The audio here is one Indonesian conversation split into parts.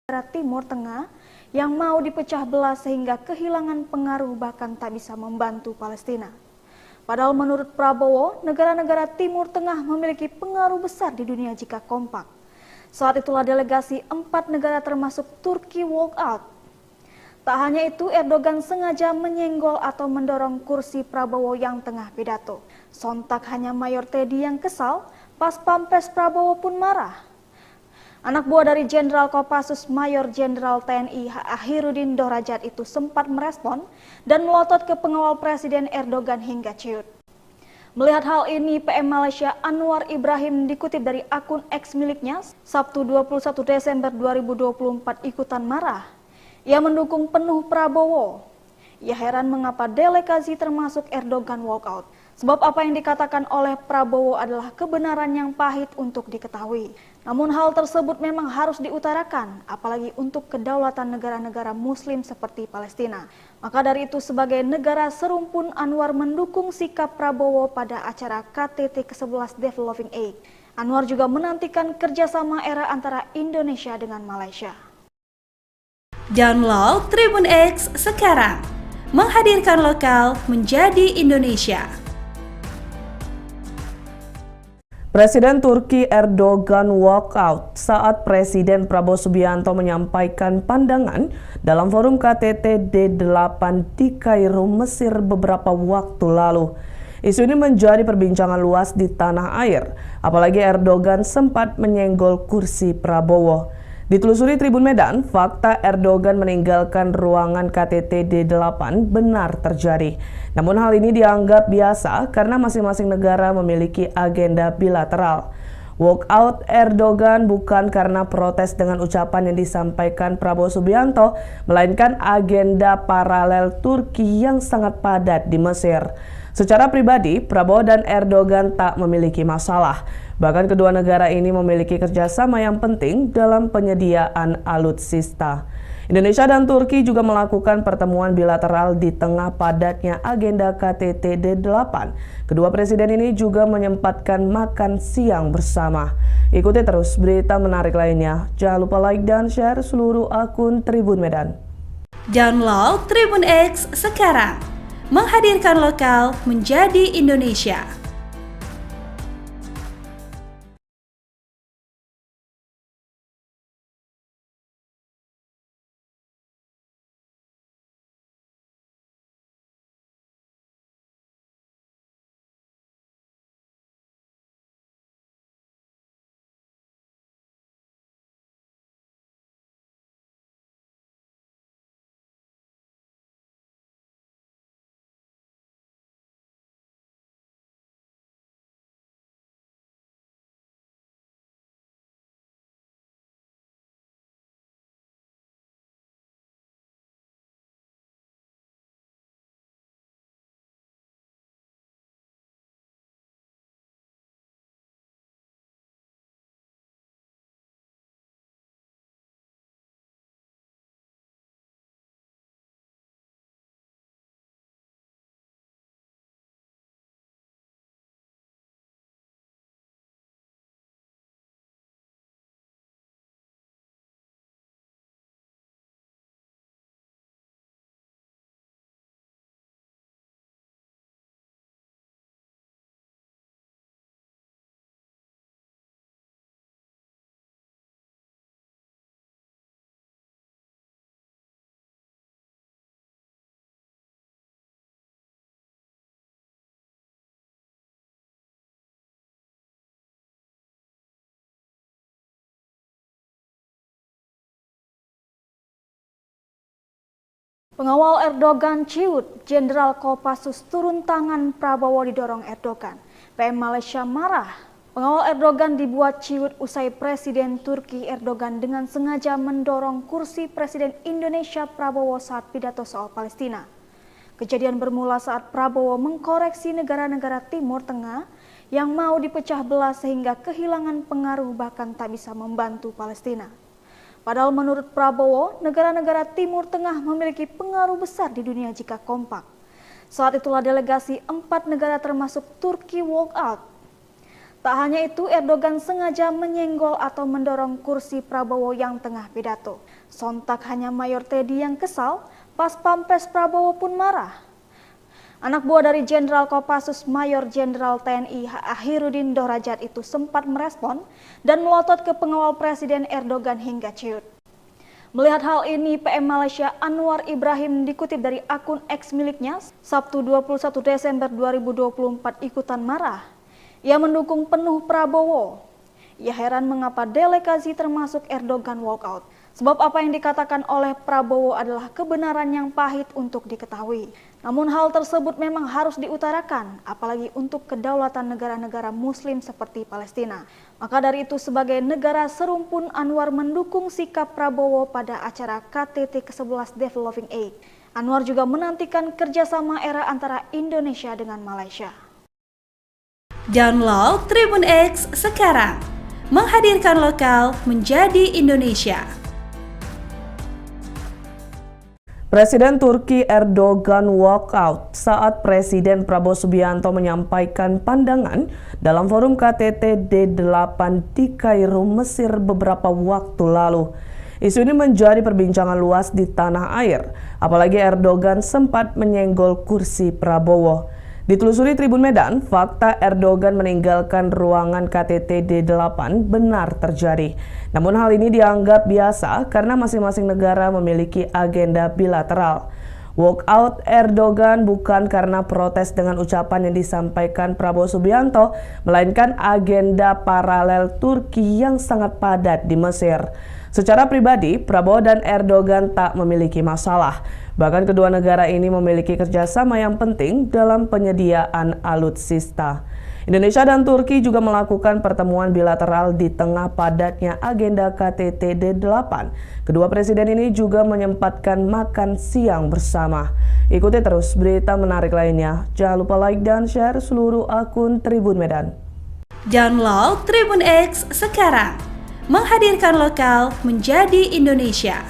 Timur Tengah yang mau dipecah belah sehingga kehilangan pengaruh bahkan tak bisa membantu Palestina. Padahal menurut Prabowo, negara-negara Timur Tengah memiliki pengaruh besar di dunia jika kompak. Saat itulah delegasi 4 negara termasuk Turki walk out. Tak hanya itu, Erdogan sengaja menyenggol atau mendorong kursi Prabowo yang tengah pidato. Sontak hanya Mayor Teddy yang kesal, pas Pampres Prabowo pun marah. Anak buah dari Jenderal Kopassus Mayor Jenderal TNI Akhirudin Dorajat itu sempat merespon dan melotot ke pengawal Presiden Erdogan hingga ciut. Melihat hal ini, PM Malaysia Anwar Ibrahim dikutip dari akun X miliknya, Sabtu 21 Desember 2024 ikutan marah. Ia mendukung penuh Prabowo. Ia heran mengapa delegasi termasuk Erdogan walkout. Sebab apa yang dikatakan oleh Prabowo adalah kebenaran yang pahit untuk diketahui. Namun hal tersebut memang harus diutarakan, apalagi untuk kedaulatan negara-negara Muslim seperti Palestina. Maka dari itu sebagai negara serumpun, Anwar mendukung sikap Prabowo pada acara KTT ke-11 Developing Aid. Anwar juga menantikan kerjasama era antara Indonesia dengan Malaysia. Download Tribun X sekarang, menghadirkan lokal menjadi Indonesia. Presiden Turki Erdogan walk out saat Presiden Prabowo Subianto menyampaikan pandangan dalam forum KTT D8 di Kairo, Mesir beberapa waktu lalu. Isu ini menjadi perbincangan luas di tanah air, apalagi Erdogan sempat menyenggol kursi Prabowo. Ditelusuri Tribun Medan, fakta Erdogan meninggalkan ruangan KTT D8 benar terjadi. Namun hal ini dianggap biasa karena masing-masing negara memiliki agenda bilateral. Walkout Erdogan bukan karena protes dengan ucapan yang disampaikan Prabowo Subianto, melainkan agenda paralel Turki yang sangat padat di Mesir. Secara pribadi, Prabowo dan Erdogan tak memiliki masalah. Bahkan kedua negara ini memiliki kerjasama yang penting dalam penyediaan alutsista. Indonesia dan Turki juga melakukan pertemuan bilateral di tengah padatnya agenda KTT D8. Kedua presiden ini juga menyempatkan makan siang bersama. Ikuti terus berita menarik lainnya. Jangan lupa like dan share seluruh akun Tribun Medan. Download Tribun X sekarang, menghadirkan lokal menjadi Indonesia. Pengawal Erdogan ciut, Jenderal Kopassus turun tangan, Prabowo didorong Erdogan. PM Malaysia marah. Pengawal Erdogan dibuat ciut usai Presiden Turki Erdogan dengan sengaja mendorong kursi Presiden Indonesia Prabowo saat pidato soal Palestina. Kejadian bermula saat Prabowo mengkoreksi negara-negara Timur Tengah yang mau dipecah belah sehingga kehilangan pengaruh bahkan tak bisa membantu Palestina. Padahal menurut Prabowo, negara-negara Timur Tengah memiliki pengaruh besar di dunia jika kompak. Saat itulah delegasi 4 negara termasuk Turki walk out. Tak hanya itu, Erdogan sengaja menyenggol atau mendorong kursi Prabowo yang tengah pidato. Sontak hanya Mayor Teddy yang kesal, pas Pampres Prabowo pun marah. Anak buah dari Jenderal Kopassus Mayor Jenderal TNI Akhirudin Dorajat itu sempat merespon dan melotot ke pengawal Presiden Erdogan hingga ciut. Melihat hal ini, PM Malaysia Anwar Ibrahim dikutip dari akun X miliknya, Sabtu 21 Desember 2024 ikutan marah. Ia mendukung penuh Prabowo. Ia heran mengapa delegasi termasuk Erdogan walkout. Sebab apa yang dikatakan oleh Prabowo adalah kebenaran yang pahit untuk diketahui. Namun hal tersebut memang harus diutarakan, apalagi untuk kedaulatan negara-negara Muslim seperti Palestina. Maka dari itu sebagai negara serumpun, Anwar mendukung sikap Prabowo pada acara KTT ke-11 Developing Aid. Anwar juga menantikan kerjasama era antara Indonesia dengan Malaysia. Download Tribun X sekarang, menghadirkan lokal menjadi Indonesia. Presiden Turki Erdogan walkout saat Presiden Prabowo Subianto menyampaikan pandangan dalam forum KTT D8 di Kairo, Mesir beberapa waktu lalu. Isu ini menjadi perbincangan luas di tanah air, apalagi Erdogan sempat menyenggol kursi Prabowo. Ditelusuri Tribun Medan, fakta Erdogan meninggalkan ruangan KTT D8 benar terjadi. Namun hal ini dianggap biasa karena masing-masing negara memiliki agenda bilateral. Walkout Erdogan bukan karena protes dengan ucapan yang disampaikan Prabowo Subianto, melainkan agenda paralel Turki yang sangat padat di Mesir. Secara pribadi, Prabowo dan Erdogan tak memiliki masalah. Bahkan kedua negara ini memiliki kerjasama yang penting dalam penyediaan alutsista. Indonesia dan Turki juga melakukan pertemuan bilateral di tengah padatnya agenda KTT D8. Kedua presiden ini juga menyempatkan makan siang bersama. Ikuti terus berita menarik lainnya. Jangan lupa like dan share seluruh akun Tribun Medan. Download Tribun X sekarang, menghadirkan lokal menjadi Indonesia.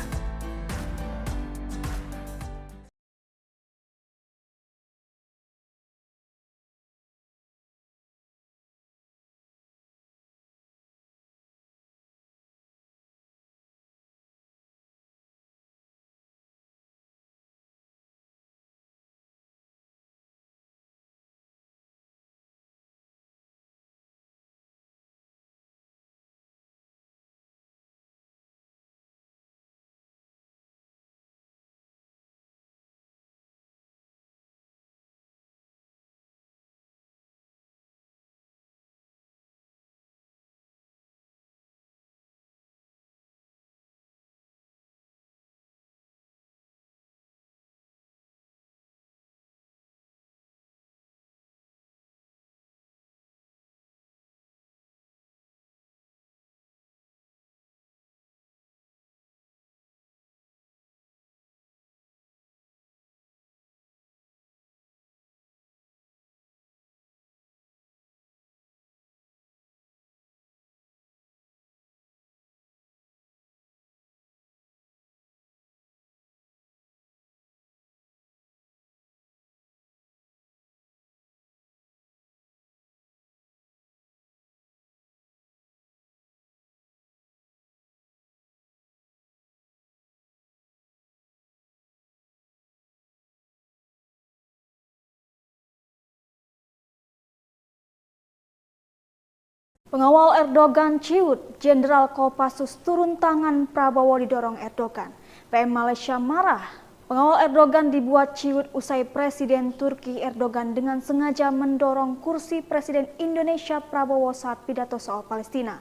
Pengawal Erdogan ciut, Jenderal Kopassus turun tangan, Prabowo didorong Erdogan. PM Malaysia marah. Pengawal Erdogan dibuat ciut usai Presiden Turki Erdogan dengan sengaja mendorong kursi Presiden Indonesia Prabowo saat pidato soal Palestina.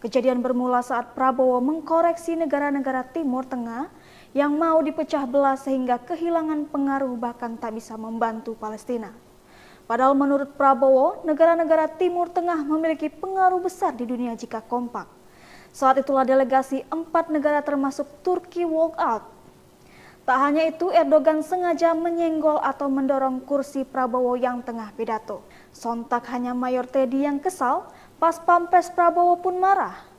Kejadian bermula saat Prabowo mengkoreksi negara-negara Timur Tengah yang mau dipecah belah sehingga kehilangan pengaruh bahkan tak bisa membantu Palestina. Padahal menurut Prabowo, negara-negara Timur Tengah memiliki pengaruh besar di dunia jika kompak. Saat itulah delegasi 4 negara termasuk Turki walk out. Tak hanya itu, Erdogan sengaja menyenggol atau mendorong kursi Prabowo yang tengah pidato. Sontak hanya Mayor Teddy yang kesal, pas Pampres Prabowo pun marah.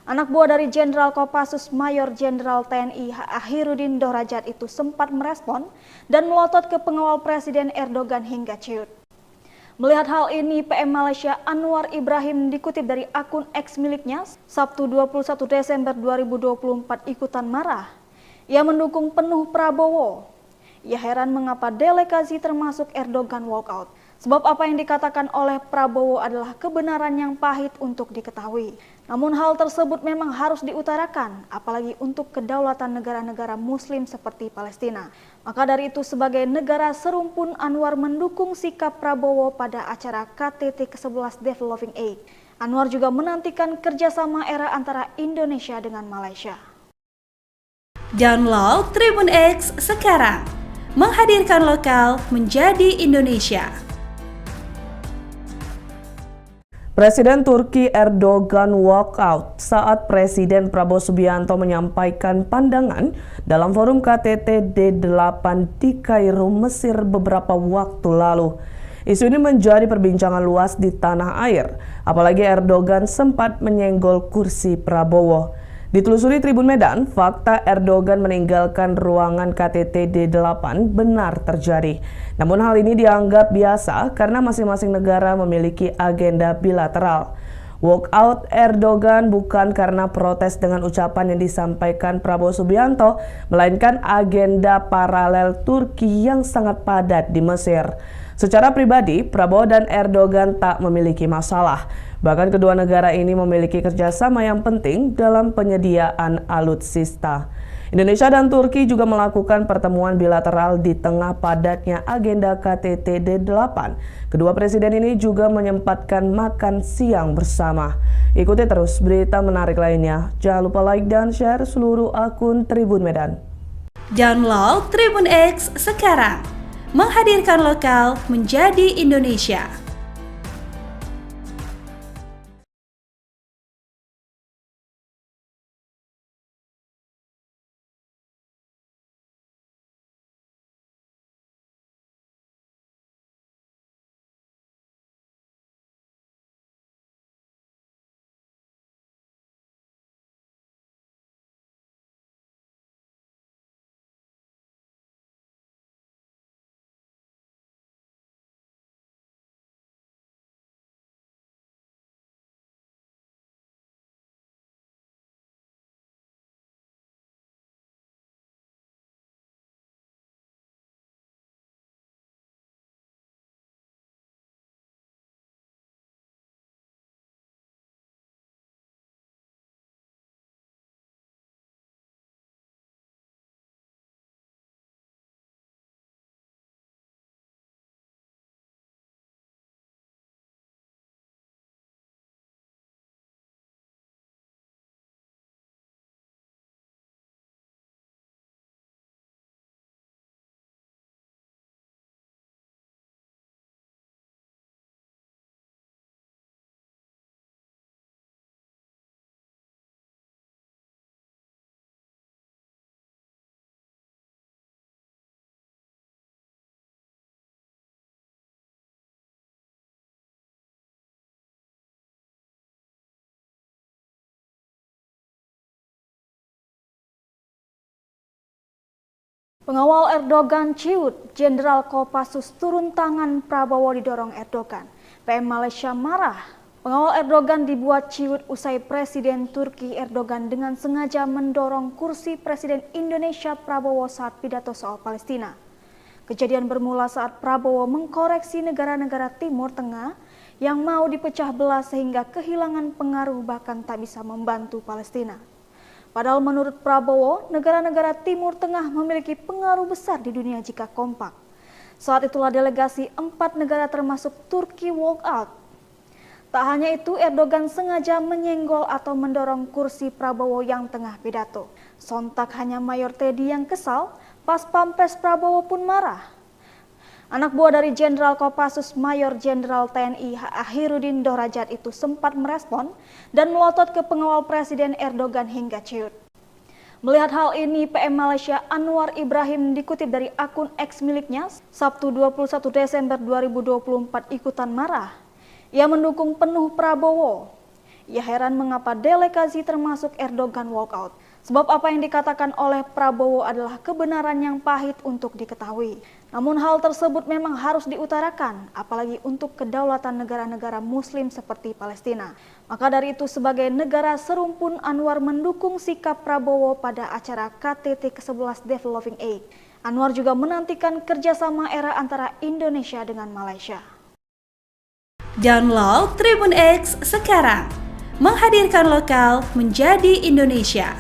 Anak buah dari Jenderal Kopassus Mayor Jenderal TNI Akhirudin Dorajat itu sempat merespon dan melotot ke pengawal Presiden Erdogan hingga ciut. Melihat hal ini, PM Malaysia Anwar Ibrahim dikutip dari akun X miliknya, Sabtu 21 Desember 2024 ikutan marah. Ia mendukung penuh Prabowo. Ia heran mengapa delegasi termasuk Erdogan walkout. Sebab apa yang dikatakan oleh Prabowo adalah kebenaran yang pahit untuk diketahui. Namun hal tersebut memang harus diutarakan, apalagi untuk kedaulatan negara-negara Muslim seperti Palestina. Maka dari itu sebagai negara serumpun, Anwar mendukung sikap Prabowo pada acara KTT ke-11 Developing Aid. Anwar juga menantikan kerjasama era antara Indonesia dengan Malaysia. Download Tribun X sekarang, menghadirkan lokal menjadi Indonesia. Presiden Turki Erdogan walkout saat Presiden Prabowo Subianto menyampaikan pandangan dalam forum KTT D8 di Kairo, Mesir beberapa waktu lalu. Isu ini menjadi perbincangan luas di tanah air, apalagi Erdogan sempat menyenggol kursi Prabowo. Ditelusuri Tribun Medan, fakta Erdogan meninggalkan ruangan KTT D8 benar terjadi. Namun hal ini dianggap biasa karena masing-masing negara memiliki agenda bilateral. Walkout Erdogan bukan karena protes dengan ucapan yang disampaikan Prabowo Subianto, melainkan agenda paralel Turki yang sangat padat di Mesir. Secara pribadi, Prabowo dan Erdogan tak memiliki masalah. Bahkan kedua negara ini memiliki kerjasama yang penting dalam penyediaan alutsista. Indonesia dan Turki juga melakukan pertemuan bilateral di tengah padatnya agenda KTT D8. Kedua presiden ini juga menyempatkan makan siang bersama. Ikuti terus berita menarik lainnya. Jangan lupa like dan share seluruh akun Tribun Medan. Download Tribun X sekarang, menghadirkan lokal menjadi Indonesia. Pengawal Erdogan ciut, Jenderal Kopassus turun tangan, Prabowo didorong Erdogan. PM Malaysia marah. Pengawal Erdogan dibuat ciut usai Presiden Turki Erdogan dengan sengaja mendorong kursi Presiden Indonesia Prabowo saat pidato soal Palestina. Kejadian bermula saat Prabowo mengkoreksi negara-negara Timur Tengah yang mau dipecah belah sehingga kehilangan pengaruh bahkan tak bisa membantu Palestina. Padahal menurut Prabowo, negara-negara Timur Tengah memiliki pengaruh besar di dunia jika kompak. Saat itulah delegasi 4 negara termasuk Turki walkout. Tak hanya itu, Erdogan sengaja menyenggol atau mendorong kursi Prabowo yang tengah pidato. Sontak hanya Mayor Teddy yang kesal, pas Pampres Prabowo pun marah. Anak buah dari Jenderal Kopassus Mayor Jenderal TNI Ahirudin Dorajat itu sempat merespon dan melotot ke pengawal Presiden Erdogan hingga ciut. Melihat hal ini, PM Malaysia Anwar Ibrahim dikutip dari akun X miliknya, Sabtu 21 Desember 2024 ikutan marah. Ia mendukung penuh Prabowo. Ia heran mengapa delegasi termasuk Erdogan walkout. Sebab apa yang dikatakan oleh Prabowo adalah kebenaran yang pahit untuk diketahui. Namun hal tersebut memang harus diutarakan, apalagi untuk kedaulatan negara-negara Muslim seperti Palestina. Maka dari itu sebagai negara serumpun, Anwar mendukung sikap Prabowo pada acara KTT ke-11 Developing Aid. Anwar juga menantikan kerjasama era antara Indonesia dengan Malaysia. Download Tribun X sekarang, menghadirkan lokal menjadi Indonesia.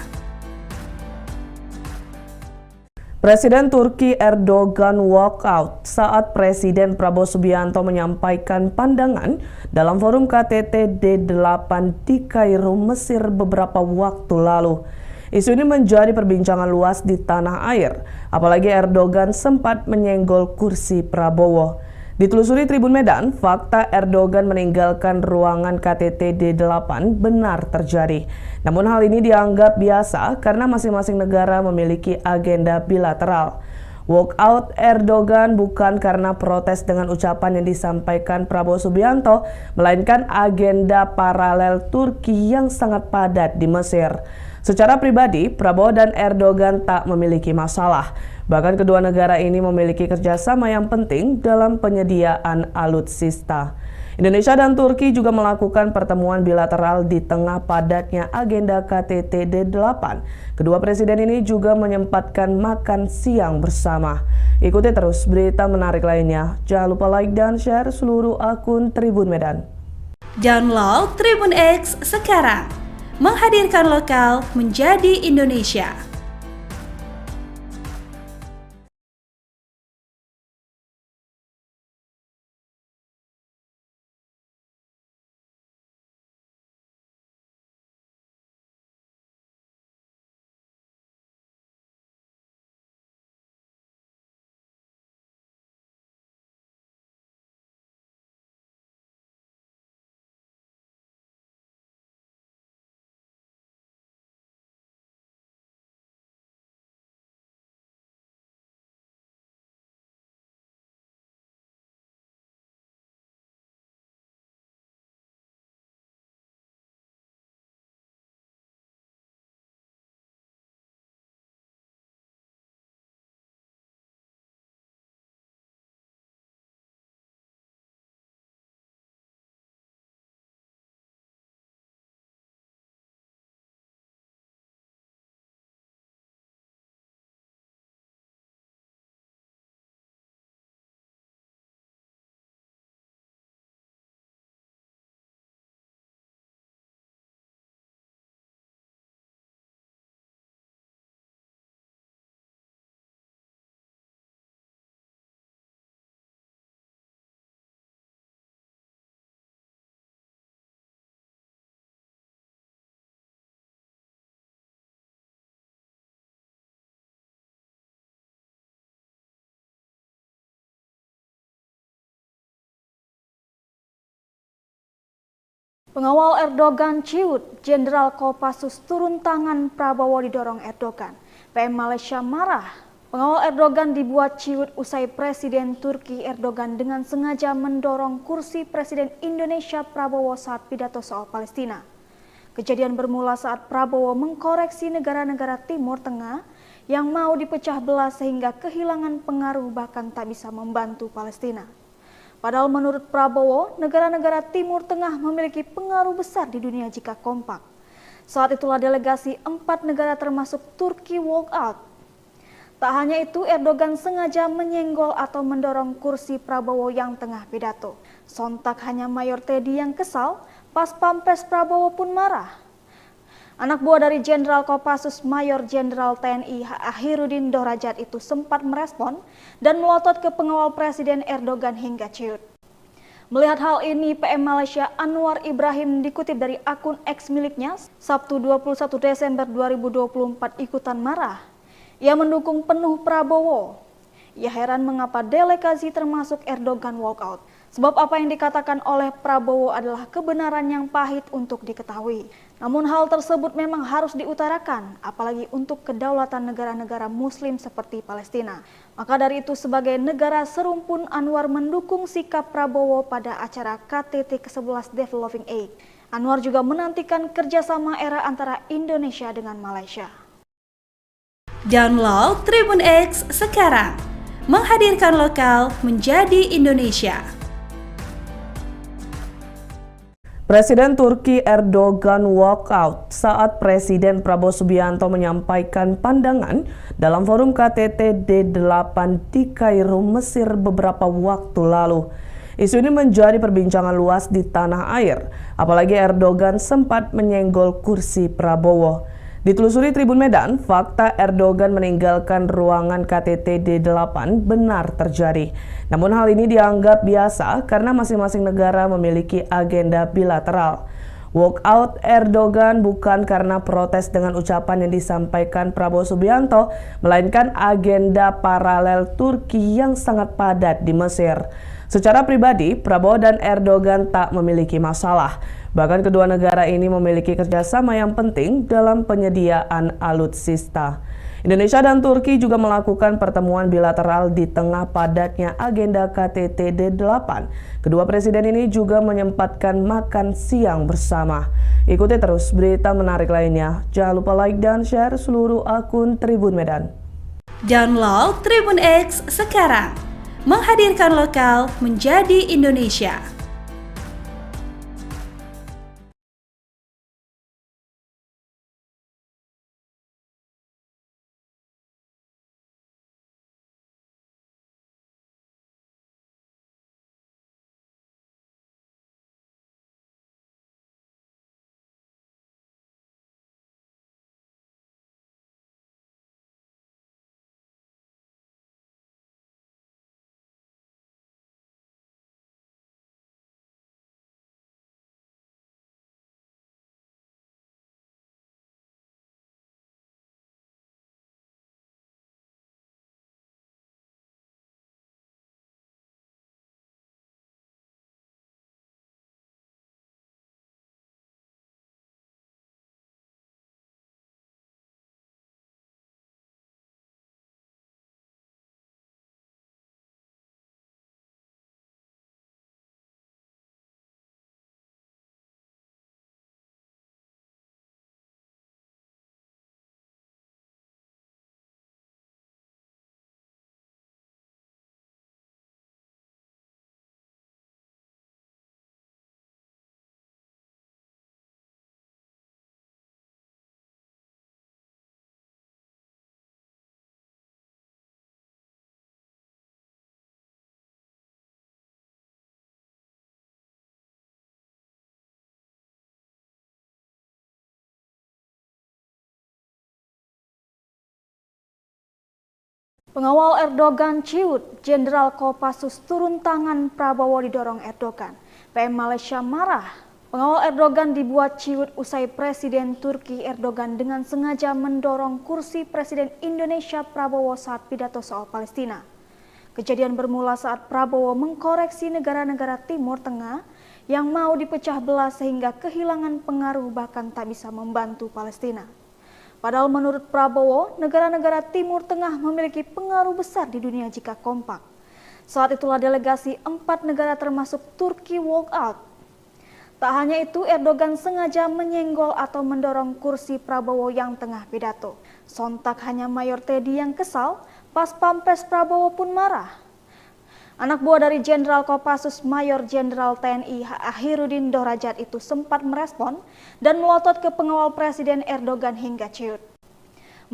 Presiden Turki Erdogan walkout saat Presiden Prabowo Subianto menyampaikan pandangan dalam forum KTT D8 di Kairo, Mesir beberapa waktu lalu. Isu ini menjadi perbincangan luas di tanah air, apalagi Erdogan sempat menyenggol kursi Prabowo. Ditelusuri Tribun Medan, fakta Erdogan meninggalkan ruangan KTT D8 benar terjadi. Namun hal ini dianggap biasa karena masing-masing negara memiliki agenda bilateral. Walkout Erdogan bukan karena protes dengan ucapan yang disampaikan Prabowo Subianto, melainkan agenda paralel Turki yang sangat padat di Mesir. Secara pribadi, Prabowo dan Erdogan tak memiliki masalah. Bahkan kedua negara ini memiliki kerjasama yang penting dalam penyediaan alutsista. Indonesia dan Turki juga melakukan pertemuan bilateral di tengah padatnya agenda KTT D8. Kedua presiden ini juga menyempatkan makan siang bersama. Ikuti terus berita menarik lainnya. Jangan lupa like dan share seluruh akun Tribun Medan. Download Tribun X sekarang, menghadirkan lokal menjadi Indonesia. Pengawal Erdogan ciut, Jenderal Kopassus turun tangan, Prabowo didorong Erdogan. PM Malaysia marah. Pengawal Erdogan dibuat ciut usai Presiden Turki Erdogan dengan sengaja mendorong kursi Presiden Indonesia Prabowo saat pidato soal Palestina. Kejadian bermula saat Prabowo mengkoreksi negara-negara Timur Tengah yang mau dipecah belah sehingga kehilangan pengaruh bahkan tak bisa membantu Palestina. Padahal menurut Prabowo, negara-negara Timur Tengah memiliki pengaruh besar di dunia jika kompak. Saat itulah delegasi 4 negara termasuk Turki walk out. Tak hanya itu, Erdogan sengaja menyenggol atau mendorong kursi Prabowo yang tengah pidato. Sontak hanya Mayor Teddy yang kesal, pas Pampres Prabowo pun marah. Anak buah dari Jenderal Kopassus Mayor Jenderal TNI Akhirudin Dorajat itu sempat merespon dan melotot ke pengawal Presiden Erdogan hingga ciut. Melihat hal ini, PM Malaysia Anwar Ibrahim dikutip dari akun X miliknya, Sabtu 21 Desember 2024 ikutan marah. Ia mendukung penuh Prabowo. Ia heran mengapa delegasi termasuk Erdogan walkout. Sebab apa yang dikatakan oleh Prabowo adalah kebenaran yang pahit untuk diketahui. Namun hal tersebut memang harus diutarakan, apalagi untuk kedaulatan negara-negara Muslim seperti Palestina. Maka dari itu sebagai negara serumpun, Anwar mendukung sikap Prabowo pada acara KTT ke-11 Developing Aid. Anwar juga menantikan kerjasama era antara Indonesia dengan Malaysia. Download Tribun X sekarang, menghadirkan lokal menjadi Indonesia. Presiden Turki Erdogan walkout saat Presiden Prabowo Subianto menyampaikan pandangan dalam forum KTT D8 di Kairo, Mesir beberapa waktu lalu. Isu ini menjadi perbincangan luas di tanah air, apalagi Erdogan sempat menyenggol kursi Prabowo. Ditelusuri Tribun Medan, fakta Erdogan meninggalkan ruangan KTT D8 benar terjadi. Namun hal ini dianggap biasa karena masing-masing negara memiliki agenda bilateral. Walkout Erdogan bukan karena protes dengan ucapan yang disampaikan Prabowo Subianto, melainkan agenda paralel Turki yang sangat padat di Mesir. Secara pribadi, Prabowo dan Erdogan tak memiliki masalah. Bahkan kedua negara ini memiliki kerjasama yang penting dalam penyediaan alutsista. Indonesia dan Turki juga melakukan pertemuan bilateral di tengah padatnya agenda KTT D8. Kedua presiden ini juga menyempatkan makan siang bersama. Ikuti terus berita menarik lainnya. Jangan lupa like dan share seluruh akun Tribun Medan. Download Tribun X sekarang, menghadirkan lokal menjadi Indonesia. Pengawal Erdogan ciut, Jenderal Kopassus turun tangan, Prabowo didorong Erdogan. PM Malaysia marah. Pengawal Erdogan dibuat ciut usai Presiden Turki Erdogan dengan sengaja mendorong kursi Presiden Indonesia Prabowo saat pidato soal Palestina. Kejadian bermula saat Prabowo mengkoreksi negara-negara Timur Tengah yang mau dipecah belah sehingga kehilangan pengaruh bahkan tak bisa membantu Palestina. Padahal menurut Prabowo, negara-negara Timur Tengah memiliki pengaruh besar di dunia jika kompak. Saat itulah delegasi 4 negara termasuk Turki walk out. Tak hanya itu, Erdogan sengaja menyenggol atau mendorong kursi Prabowo yang tengah pidato. Sontak hanya Mayor Teddy yang kesal, pas Pampres Prabowo pun marah. Anak buah dari Jenderal Kopassus Mayor Jenderal TNI Akhirudin Dorajat itu sempat merespon dan melotot ke pengawal Presiden Erdogan hingga ciut.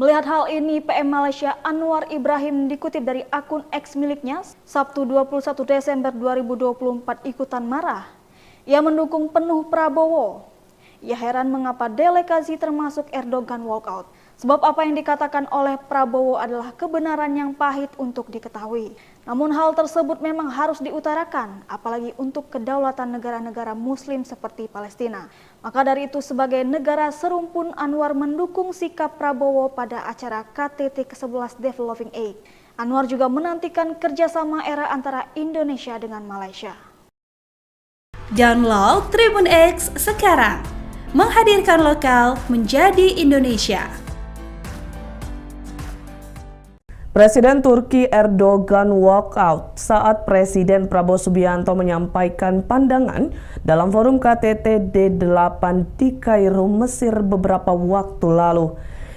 Melihat hal ini, PM Malaysia Anwar Ibrahim dikutip dari akun X miliknya, Sabtu 21 Desember 2024 ikutan marah. Ia mendukung penuh Prabowo. Ia heran mengapa delegasi termasuk Erdogan walkout. Sebab apa yang dikatakan oleh Prabowo adalah kebenaran yang pahit untuk diketahui. Namun hal tersebut memang harus diutarakan, apalagi untuk kedaulatan negara-negara Muslim seperti Palestina. Maka dari itu sebagai negara serumpun, Anwar mendukung sikap Prabowo pada acara KTT ke-11 Developing Aid. Anwar juga menantikan kerjasama era antara Indonesia dengan Malaysia. Download Tribun X sekarang, menghadirkan lokal menjadi Indonesia. Presiden Turki Erdogan walkout saat Presiden Prabowo Subianto menyampaikan pandangan dalam forum KTT D8 di Kairo, Mesir beberapa waktu lalu.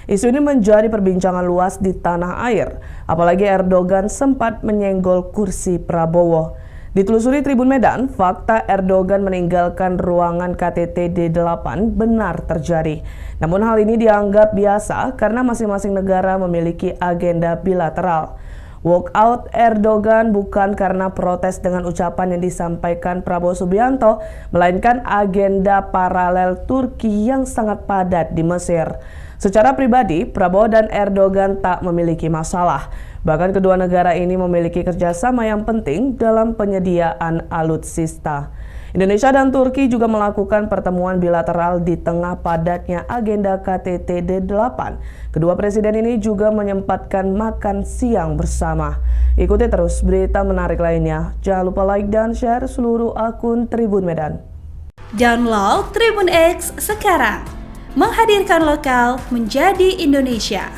Isu ini menjadi perbincangan luas di tanah air, apalagi Erdogan sempat menyenggol kursi Prabowo. Ditelusuri Tribun Medan, fakta Erdogan meninggalkan ruangan KTT D8 benar terjadi. Namun hal ini dianggap biasa karena masing-masing negara memiliki agenda bilateral. Walkout Erdogan bukan karena protes dengan ucapan yang disampaikan Prabowo Subianto, melainkan agenda paralel Turki yang sangat padat di Mesir. Secara pribadi, Prabowo dan Erdogan tak memiliki masalah. Bahkan kedua negara ini memiliki kerjasama yang penting dalam penyediaan alutsista. Indonesia dan Turki juga melakukan pertemuan bilateral di tengah padatnya agenda KTT D8. Kedua presiden ini juga menyempatkan makan siang bersama. Ikuti terus berita menarik lainnya. Jangan lupa like dan share seluruh akun Tribun Medan. Download Tribun X sekarang. Menghadirkan lokal menjadi Indonesia.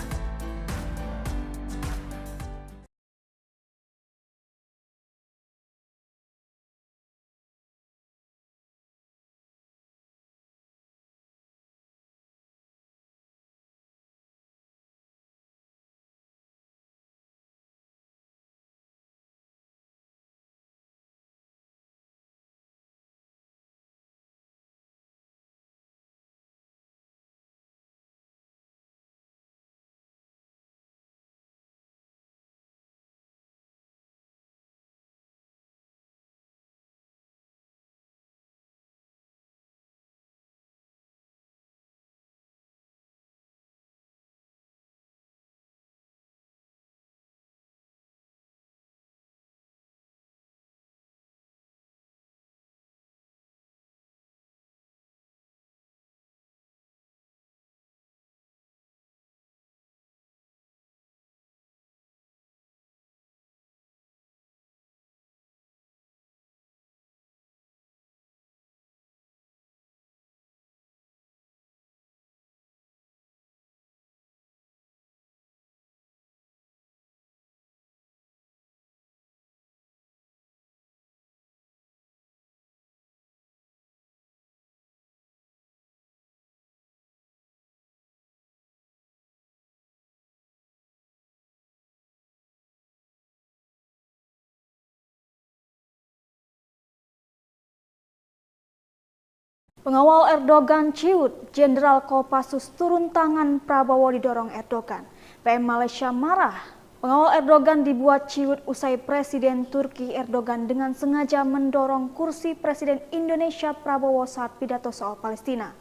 Pengawal Erdogan ciut, Jenderal Kopassus turun tangan, Prabowo didorong Erdogan. PM Malaysia marah. Pengawal Erdogan dibuat ciut usai Presiden Turki Erdogan dengan sengaja mendorong kursi Presiden Indonesia Prabowo saat pidato soal Palestina.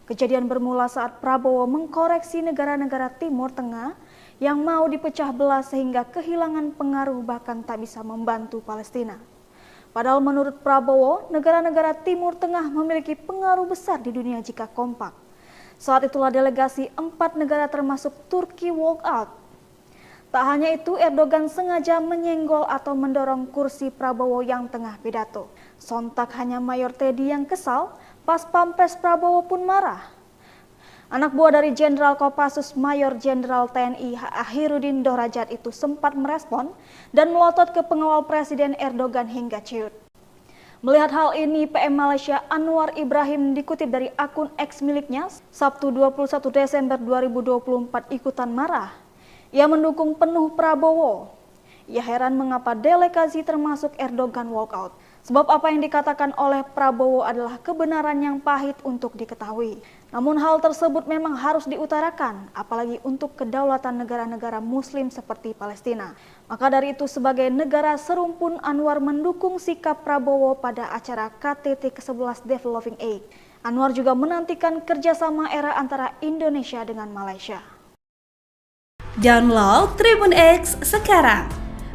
Kejadian bermula saat Prabowo mengkoreksi negara-negara Timur Tengah yang mau dipecah belah sehingga kehilangan pengaruh bahkan tak bisa membantu Palestina. Padahal menurut Prabowo, negara-negara Timur Tengah memiliki pengaruh besar di dunia jika kompak. Saat itulah delegasi 4 negara termasuk Turki walk out. Tak hanya itu, Erdogan sengaja menyenggol atau mendorong kursi Prabowo yang tengah pidato. Sontak hanya Mayor Teddy yang kesal, pas Pampres Prabowo pun marah. Anak buah dari Jenderal Kopassus Mayor Jenderal TNI Akhirudin Dorajat itu sempat merespon dan melotot ke pengawal Presiden Erdogan hingga ciut. Melihat hal ini, PM Malaysia Anwar Ibrahim dikutip dari akun X miliknya, Sabtu 21 Desember 2024 ikutan marah. Ia mendukung penuh Prabowo. Ia heran mengapa delegasi termasuk Erdogan walkout. Sebab apa yang dikatakan oleh Prabowo adalah kebenaran yang pahit untuk diketahui. Namun hal tersebut memang harus diutarakan, apalagi untuk kedaulatan negara-negara Muslim seperti Palestina. Maka dari itu sebagai negara serumpun, Anwar mendukung sikap Prabowo pada acara KTT ke-11 Developing Aid. Anwar juga menantikan kerjasama era antara Indonesia dengan Malaysia. Download Tribun X sekarang.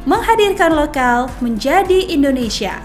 Menghadirkan lokal menjadi Indonesia.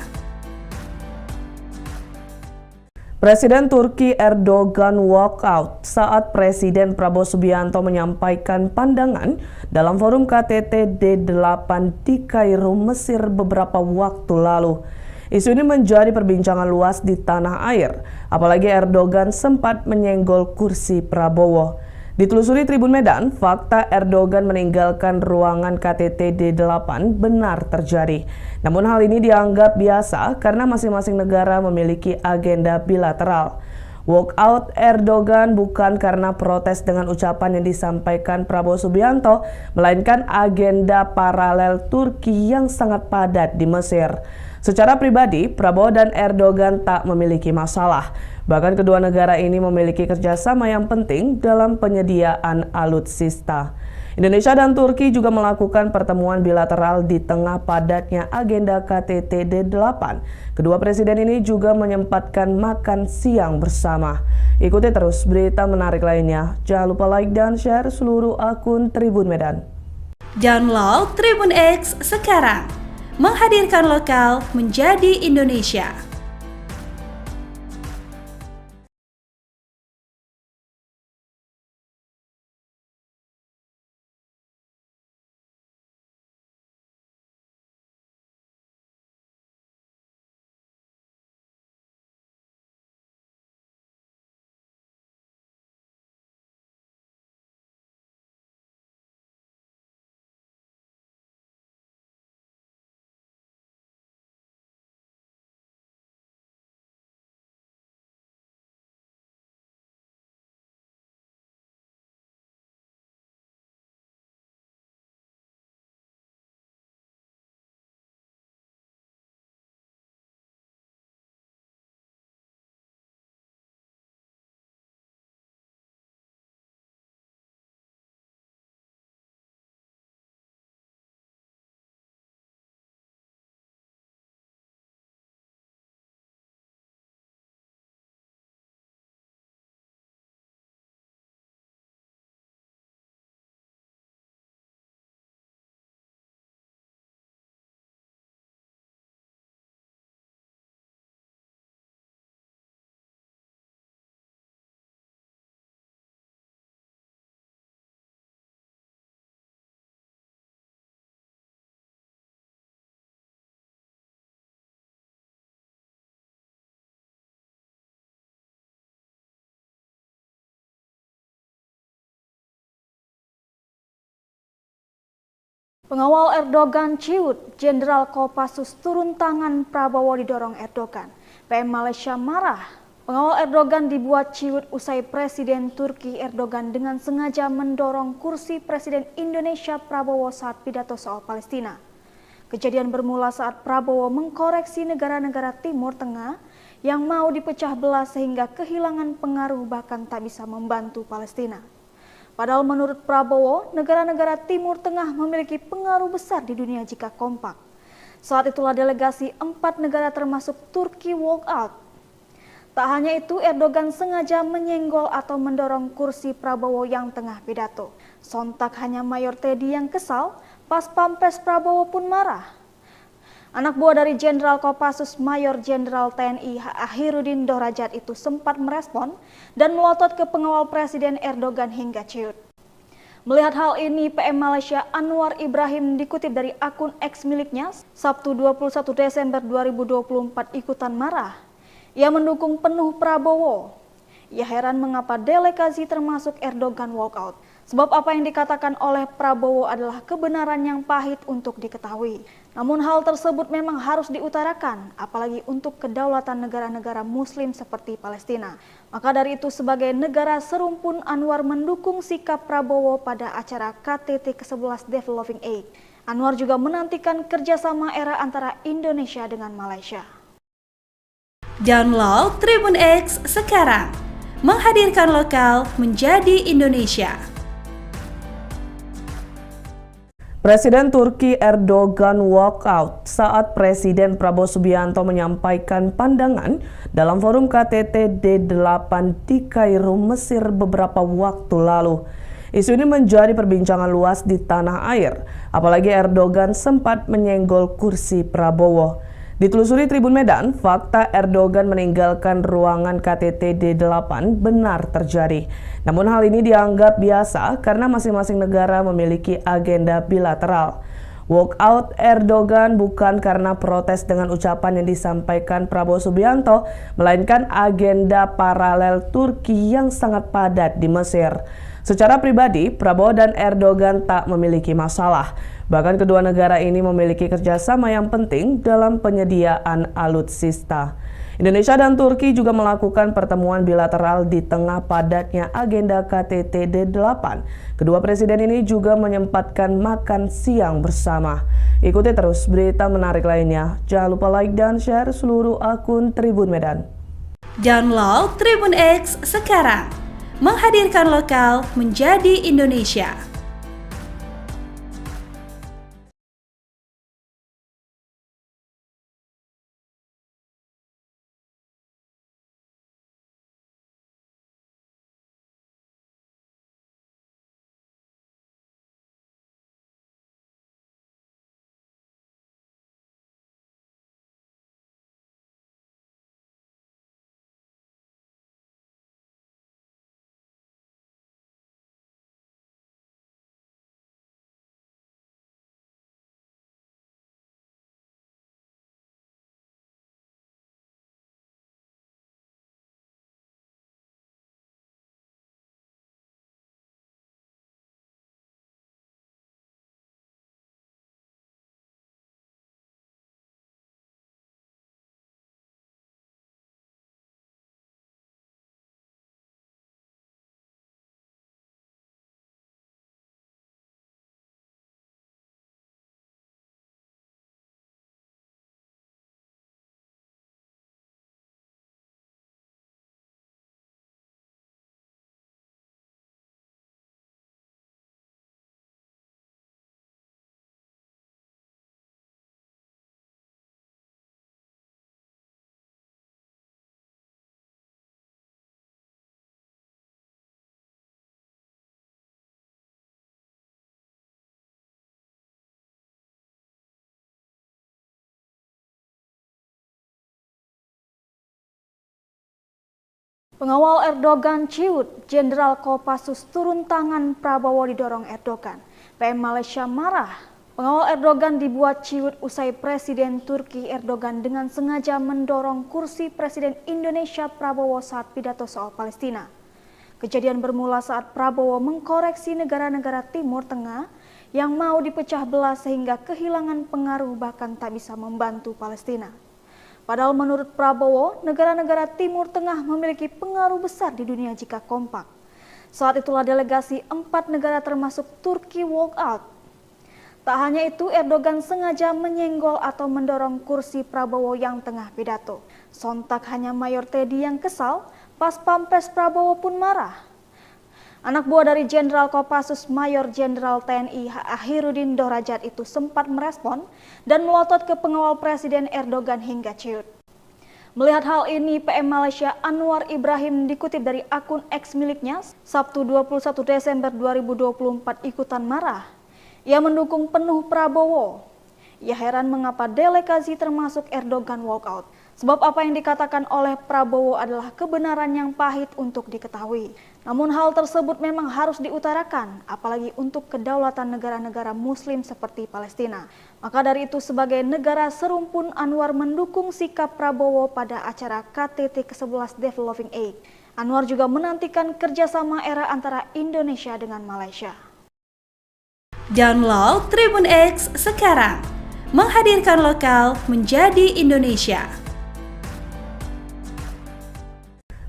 Presiden Turki Erdogan walkout saat Presiden Prabowo Subianto menyampaikan pandangan dalam forum KTT D8 di Kairo, Mesir beberapa waktu lalu. Isu ini menjadi perbincangan luas di tanah air, apalagi Erdogan sempat menyenggol kursi Prabowo. Ditelusuri Tribun Medan, fakta Erdogan meninggalkan ruangan KTT D8 benar terjadi. Namun hal ini dianggap biasa karena masing-masing negara memiliki agenda bilateral. Walkout Erdogan bukan karena protes dengan ucapan yang disampaikan Prabowo Subianto, melainkan agenda paralel Turki yang sangat padat di Mesir. Secara pribadi, Prabowo dan Erdogan tak memiliki masalah. Bahkan kedua negara ini memiliki kerjasama yang penting dalam penyediaan alutsista. Indonesia dan Turki juga melakukan pertemuan bilateral di tengah padatnya agenda KTT D8. Kedua presiden ini juga menyempatkan makan siang bersama. Ikuti terus berita menarik lainnya. Jangan lupa like dan share seluruh akun Tribun Medan. Download Tribun X sekarang. Menghadirkan lokal menjadi Indonesia. Pengawal Erdogan ciut, Jenderal Kopassus turun tangan, Prabowo didorong Erdogan. PM Malaysia marah. Pengawal Erdogan dibuat ciut usai Presiden Turki Erdogan dengan sengaja mendorong kursi Presiden Indonesia Prabowo saat pidato soal Palestina. Kejadian bermula saat Prabowo mengkoreksi negara-negara Timur Tengah yang mau dipecah belah sehingga kehilangan pengaruh bahkan tak bisa membantu Palestina. Padahal menurut Prabowo, negara-negara Timur Tengah memiliki pengaruh besar di dunia jika kompak. Saat itulah delegasi 4 negara termasuk Turki walk out. Tak hanya itu, Erdogan sengaja menyenggol atau mendorong kursi Prabowo yang tengah pidato. Sontak hanya Mayor Teddy yang kesal, pas Pampres Prabowo pun marah. Anak buah dari Jenderal Kopassus Mayor Jenderal TNI Akhirudin Dorajat itu sempat merespon dan melotot ke pengawal Presiden Erdogan hingga ciut. Melihat hal ini, PM Malaysia Anwar Ibrahim dikutip dari akun X miliknya, Sabtu 21 Desember 2024 ikutan marah. Ia mendukung penuh Prabowo. Ia heran mengapa delegasi termasuk Erdogan walkout. Sebab apa yang dikatakan oleh Prabowo adalah kebenaran yang pahit untuk diketahui. Namun hal tersebut memang harus diutarakan, apalagi untuk kedaulatan negara-negara Muslim seperti Palestina. Maka dari itu sebagai negara serumpun, Anwar mendukung sikap Prabowo pada acara KTT ke-11 Developing Aid. Anwar juga menantikan kerjasama era antara Indonesia dengan Malaysia. Download Tribun X sekarang. Menghadirkan lokal menjadi Indonesia. Presiden Turki Erdogan walkout saat Presiden Prabowo Subianto menyampaikan pandangan dalam forum KTT D8 di Kairo, Mesir beberapa waktu lalu. Isu ini menjadi perbincangan luas di tanah air, apalagi Erdogan sempat menyenggol kursi Prabowo. Ditelusuri Tribun Medan, fakta Erdogan meninggalkan ruangan KTT D8 benar terjadi. Namun hal ini dianggap biasa karena masing-masing negara memiliki agenda bilateral. Walkout Erdogan bukan karena protes dengan ucapan yang disampaikan Prabowo Subianto, melainkan agenda paralel Turki yang sangat padat di Mesir. Secara pribadi, Prabowo dan Erdogan tak memiliki masalah. Bahkan kedua negara ini memiliki kerjasama yang penting dalam penyediaan alutsista. Indonesia dan Turki juga melakukan pertemuan bilateral di tengah padatnya agenda KTT D8. Kedua presiden ini juga menyempatkan makan siang bersama. Ikuti terus berita menarik lainnya. Jangan lupa like dan share seluruh akun Tribun Medan. Download Tribun X sekarang. Menghadirkan lokal menjadi Indonesia. Pengawal Erdogan ciut, Jenderal Kopassus turun tangan, Prabowo didorong Erdogan. PM Malaysia marah. Pengawal Erdogan dibuat ciut usai Presiden Turki Erdogan dengan sengaja mendorong kursi Presiden Indonesia Prabowo saat pidato soal Palestina. Kejadian bermula saat Prabowo mengkoreksi negara-negara Timur Tengah yang mau dipecah belah sehingga kehilangan pengaruh bahkan tak bisa membantu Palestina. Padahal menurut Prabowo, negara-negara Timur Tengah memiliki pengaruh besar di dunia jika kompak. Saat itulah delegasi 4 negara termasuk Turki walk out. Tak hanya itu, Erdogan sengaja menyenggol atau mendorong kursi Prabowo yang tengah pidato. Sontak hanya Mayor Teddy yang kesal, pas Pampres Prabowo pun marah. Anak buah dari Jenderal Kopassus Mayor Jenderal TNI Akhirudin Dorajat itu sempat merespon dan melotot ke pengawal Presiden Erdogan hingga ciut. Melihat hal ini, PM Malaysia Anwar Ibrahim dikutip dari akun X miliknya, Sabtu 21 Desember 2024 ikutan marah. Ia mendukung penuh Prabowo. Ia heran mengapa delegasi termasuk Erdogan walkout. Sebab apa yang dikatakan oleh Prabowo adalah kebenaran yang pahit untuk diketahui. Namun hal tersebut memang harus diutarakan, apalagi untuk kedaulatan negara-negara Muslim seperti Palestina. Maka dari itu sebagai negara serumpun, Anwar mendukung sikap Prabowo pada acara KTT ke-11 Developing Aid. Anwar juga menantikan kerjasama era antara Indonesia dengan Malaysia. Download Tribun X sekarang. Menghadirkan lokal menjadi Indonesia.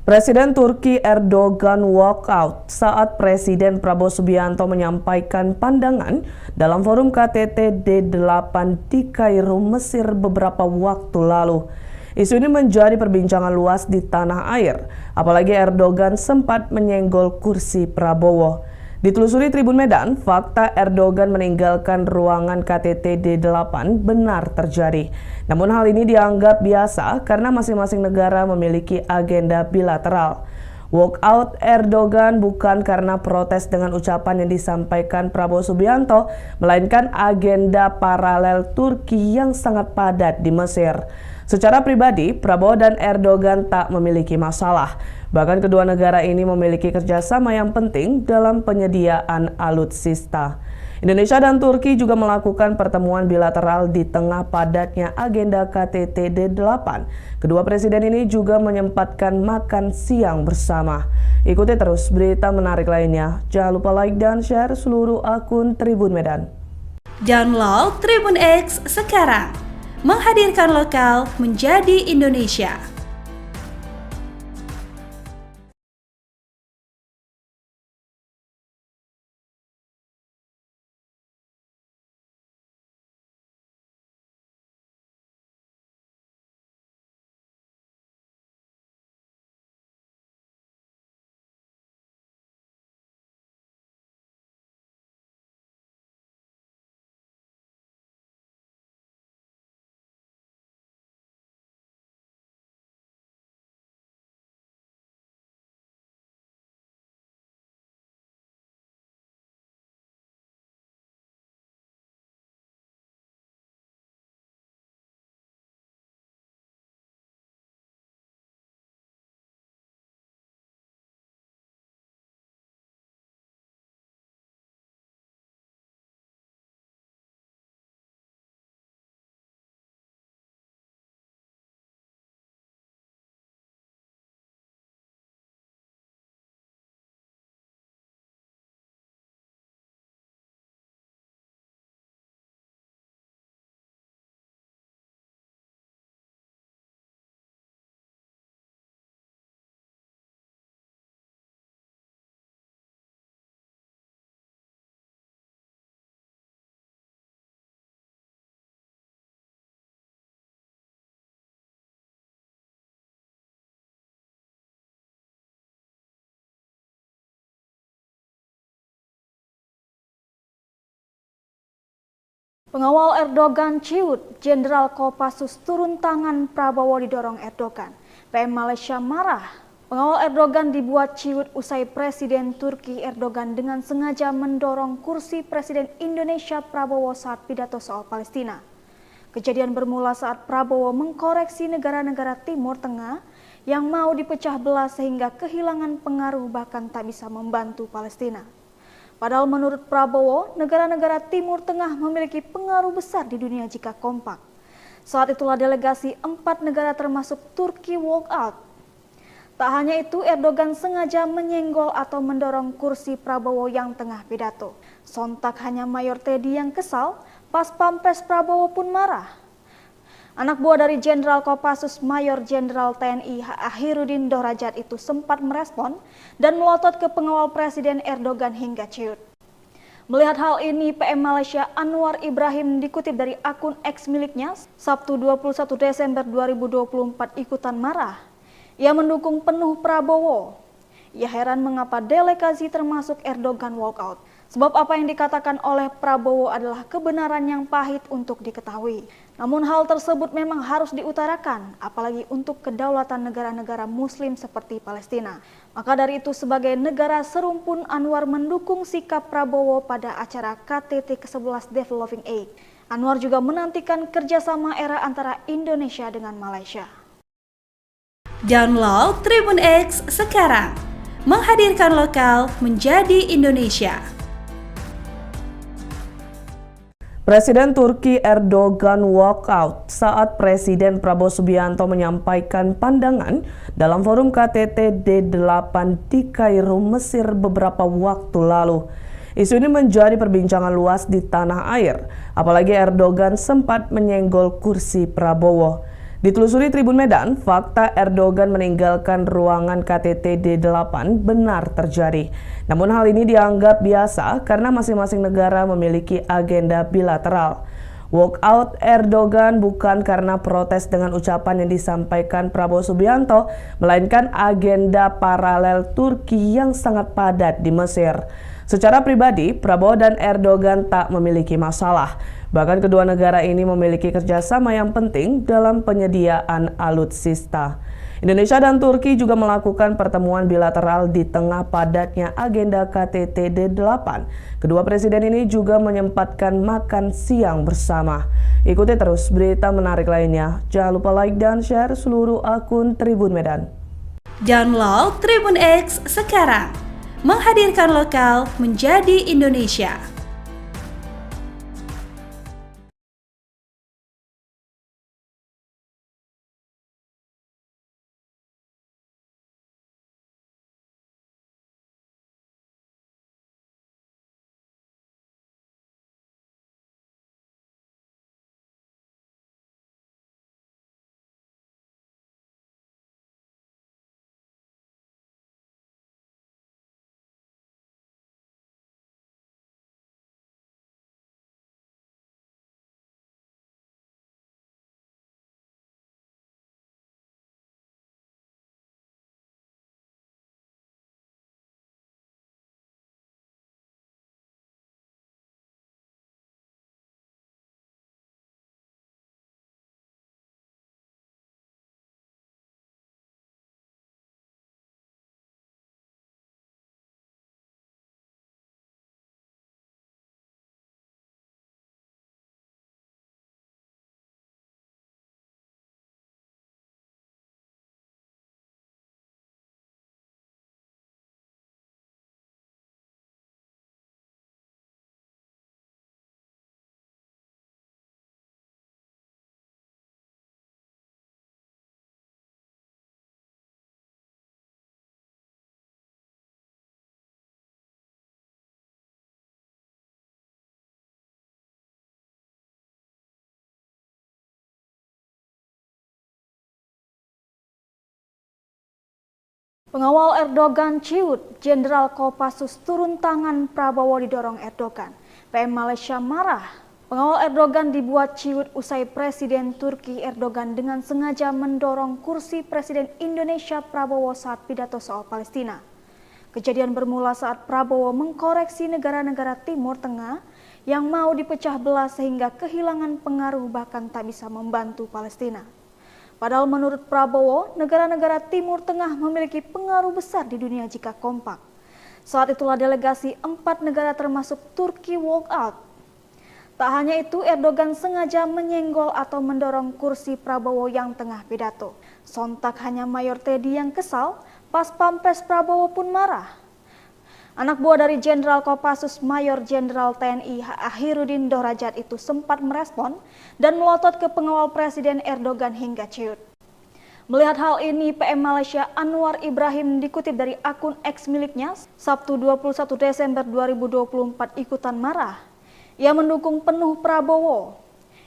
Presiden Turki Erdogan walk out saat Presiden Prabowo Subianto menyampaikan pandangan dalam forum KTT D8 di Kairo, Mesir beberapa waktu lalu. Isu ini menjadi perbincangan luas di tanah air, apalagi Erdogan sempat menyenggol kursi Prabowo. Ditelusuri Tribun Medan, fakta Erdogan meninggalkan ruangan KTT D8 benar terjadi. Namun hal ini dianggap biasa karena masing-masing negara memiliki agenda bilateral. Walkout Erdogan bukan karena protes dengan ucapan yang disampaikan Prabowo Subianto, melainkan agenda paralel Turki yang sangat padat di Mesir. Secara pribadi, Prabowo dan Erdogan tak memiliki masalah. Bahkan kedua negara ini memiliki kerjasama yang penting dalam penyediaan alutsista. Indonesia dan Turki juga melakukan pertemuan bilateral di tengah padatnya agenda KTT D8. Kedua presiden ini juga menyempatkan makan siang bersama. Ikuti terus berita menarik lainnya. Jangan lupa like dan share seluruh akun Tribun Medan. Download Tribun X sekarang. Menghadirkan lokal menjadi Indonesia. Pengawal Erdogan ciut, Jenderal Kopassus turun tangan, Prabowo didorong Erdogan. PM Malaysia marah. Pengawal Erdogan dibuat ciut usai Presiden Turki Erdogan dengan sengaja mendorong kursi Presiden Indonesia Prabowo saat pidato soal Palestina. Kejadian bermula saat Prabowo mengkoreksi negara-negara Timur Tengah yang mau dipecah belah sehingga kehilangan pengaruh bahkan tak bisa membantu Palestina. Padahal menurut Prabowo, negara-negara Timur Tengah memiliki pengaruh besar di dunia jika kompak. Saat itulah delegasi 4 negara termasuk Turki walk out. Tak hanya itu, Erdogan sengaja menyenggol atau mendorong kursi Prabowo yang tengah pidato. Sontak hanya Mayor Teddy yang kesal, pas Pampres Prabowo pun marah. Anak buah dari Jenderal Kopassus Mayor Jenderal TNI Ahirudin Dorajat itu sempat merespon dan melotot ke pengawal Presiden Erdogan hingga ciut. Melihat hal ini, PM Malaysia Anwar Ibrahim dikutip dari akun X miliknya, Sabtu 21 Desember 2024 ikutan marah. Ia mendukung penuh Prabowo. Ia heran mengapa delegasi termasuk Erdogan walkout. Sebab apa yang dikatakan oleh Prabowo adalah kebenaran yang pahit untuk diketahui. Namun hal tersebut memang harus diutarakan, apalagi untuk kedaulatan negara-negara Muslim seperti Palestina. Maka dari itu sebagai negara serumpun, Anwar mendukung sikap Prabowo pada acara KTT ke-11 Developing Aid. Anwar juga menantikan kerjasama era antara Indonesia dengan Malaysia. Download Tribun X sekarang, menghadirkan lokal menjadi Indonesia. Presiden Turki Erdogan walk out saat Presiden Prabowo Subianto menyampaikan pandangan dalam forum KTT D8 di Kairo, Mesir beberapa waktu lalu. Isu ini menjadi perbincangan luas di tanah air, apalagi Erdogan sempat menyenggol kursi Prabowo. Ditelusuri Tribun Medan, fakta Erdogan meninggalkan ruangan KTT D8 benar terjadi. Namun hal ini dianggap biasa karena masing-masing negara memiliki agenda bilateral. Walkout Erdogan bukan karena protes dengan ucapan yang disampaikan Prabowo Subianto, melainkan agenda paralel Turki yang sangat padat di Mesir. Secara pribadi, Prabowo dan Erdogan tak memiliki masalah. Bahkan kedua negara ini memiliki kerjasama yang penting dalam penyediaan alutsista. Indonesia dan Turki juga melakukan pertemuan bilateral di tengah padatnya agenda KTT D8. Kedua presiden ini juga menyempatkan makan siang bersama. Ikuti terus berita menarik lainnya. Jangan lupa like dan share seluruh akun Tribun Medan. Download Tribun X sekarang, menghadirkan lokal menjadi Indonesia. Pengawal Erdogan ciut, Jenderal Kopassus turun tangan, Prabowo didorong Erdogan. PM Malaysia marah. Pengawal Erdogan dibuat ciut usai Presiden Turki Erdogan dengan sengaja mendorong kursi Presiden Indonesia Prabowo saat pidato soal Palestina. Kejadian bermula saat Prabowo mengkoreksi negara-negara Timur Tengah yang mau dipecah belah sehingga kehilangan pengaruh bahkan tak bisa membantu Palestina. Padahal menurut Prabowo, negara-negara Timur Tengah memiliki pengaruh besar di dunia jika kompak. Saat itulah delegasi 4 negara termasuk Turki walk out. Tak hanya itu, Erdogan sengaja menyenggol atau mendorong kursi Prabowo yang tengah pidato. Sontak hanya Mayor Teddy yang kesal, pas Pampres Prabowo pun marah. Anak buah dari Jenderal Kopassus Mayor Jenderal TNI Akhirudin Dorajat itu sempat merespon dan melotot ke pengawal Presiden Erdogan hingga ciut. Melihat hal ini, PM Malaysia Anwar Ibrahim dikutip dari akun X miliknya, Sabtu 21 Desember 2024 ikutan marah. Ia mendukung penuh Prabowo.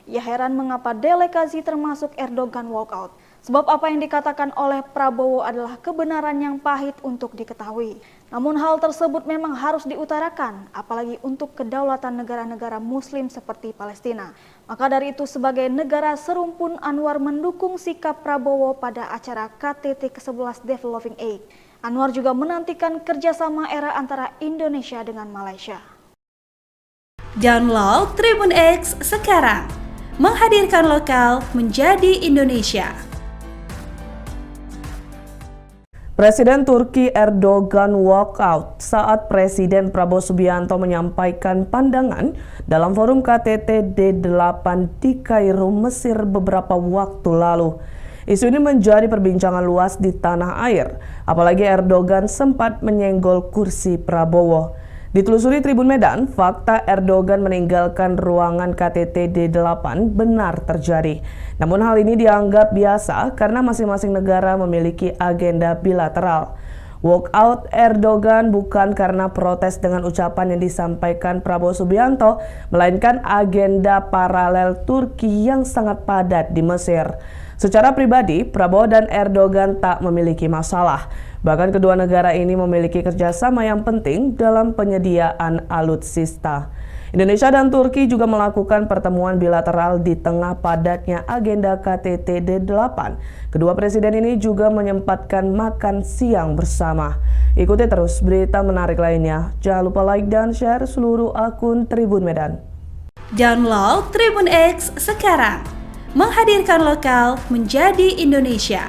Ia heran mengapa delegasi termasuk Erdogan walkout. Sebab apa yang dikatakan oleh Prabowo adalah kebenaran yang pahit untuk diketahui. Namun hal tersebut memang harus diutarakan, apalagi untuk kedaulatan negara-negara Muslim seperti Palestina. Maka dari itu sebagai negara serumpun, Anwar mendukung sikap Prabowo pada acara KTT ke-11 Developing Aid. Anwar juga menantikan kerjasama era antara Indonesia dengan Malaysia. Download Tribun X sekarang, menghadirkan lokal menjadi Indonesia. Presiden Turki Erdogan walk out saat Presiden Prabowo Subianto menyampaikan pandangan dalam forum KTT D8 di Kairo, Mesir beberapa waktu lalu. Isu ini menjadi perbincangan luas di tanah air, apalagi Erdogan sempat menyenggol kursi Prabowo. Ditelusuri Tribun Medan, fakta Erdogan meninggalkan ruangan KTT D8 benar terjadi. Namun hal ini dianggap biasa karena masing-masing negara memiliki agenda bilateral. Walkout Erdogan bukan karena protes dengan ucapan yang disampaikan Prabowo Subianto, melainkan agenda paralel Turki yang sangat padat di Mesir. Secara pribadi, Prabowo dan Erdogan tak memiliki masalah. Bahkan kedua negara ini memiliki kerjasama yang penting dalam penyediaan alutsista. Indonesia dan Turki juga melakukan pertemuan bilateral di tengah padatnya agenda KTT D8. Kedua presiden ini juga menyempatkan makan siang bersama. Ikuti terus berita menarik lainnya. Jangan lupa like dan share seluruh akun Tribun Medan. Download Tribun X sekarang, menghadirkan lokal menjadi Indonesia.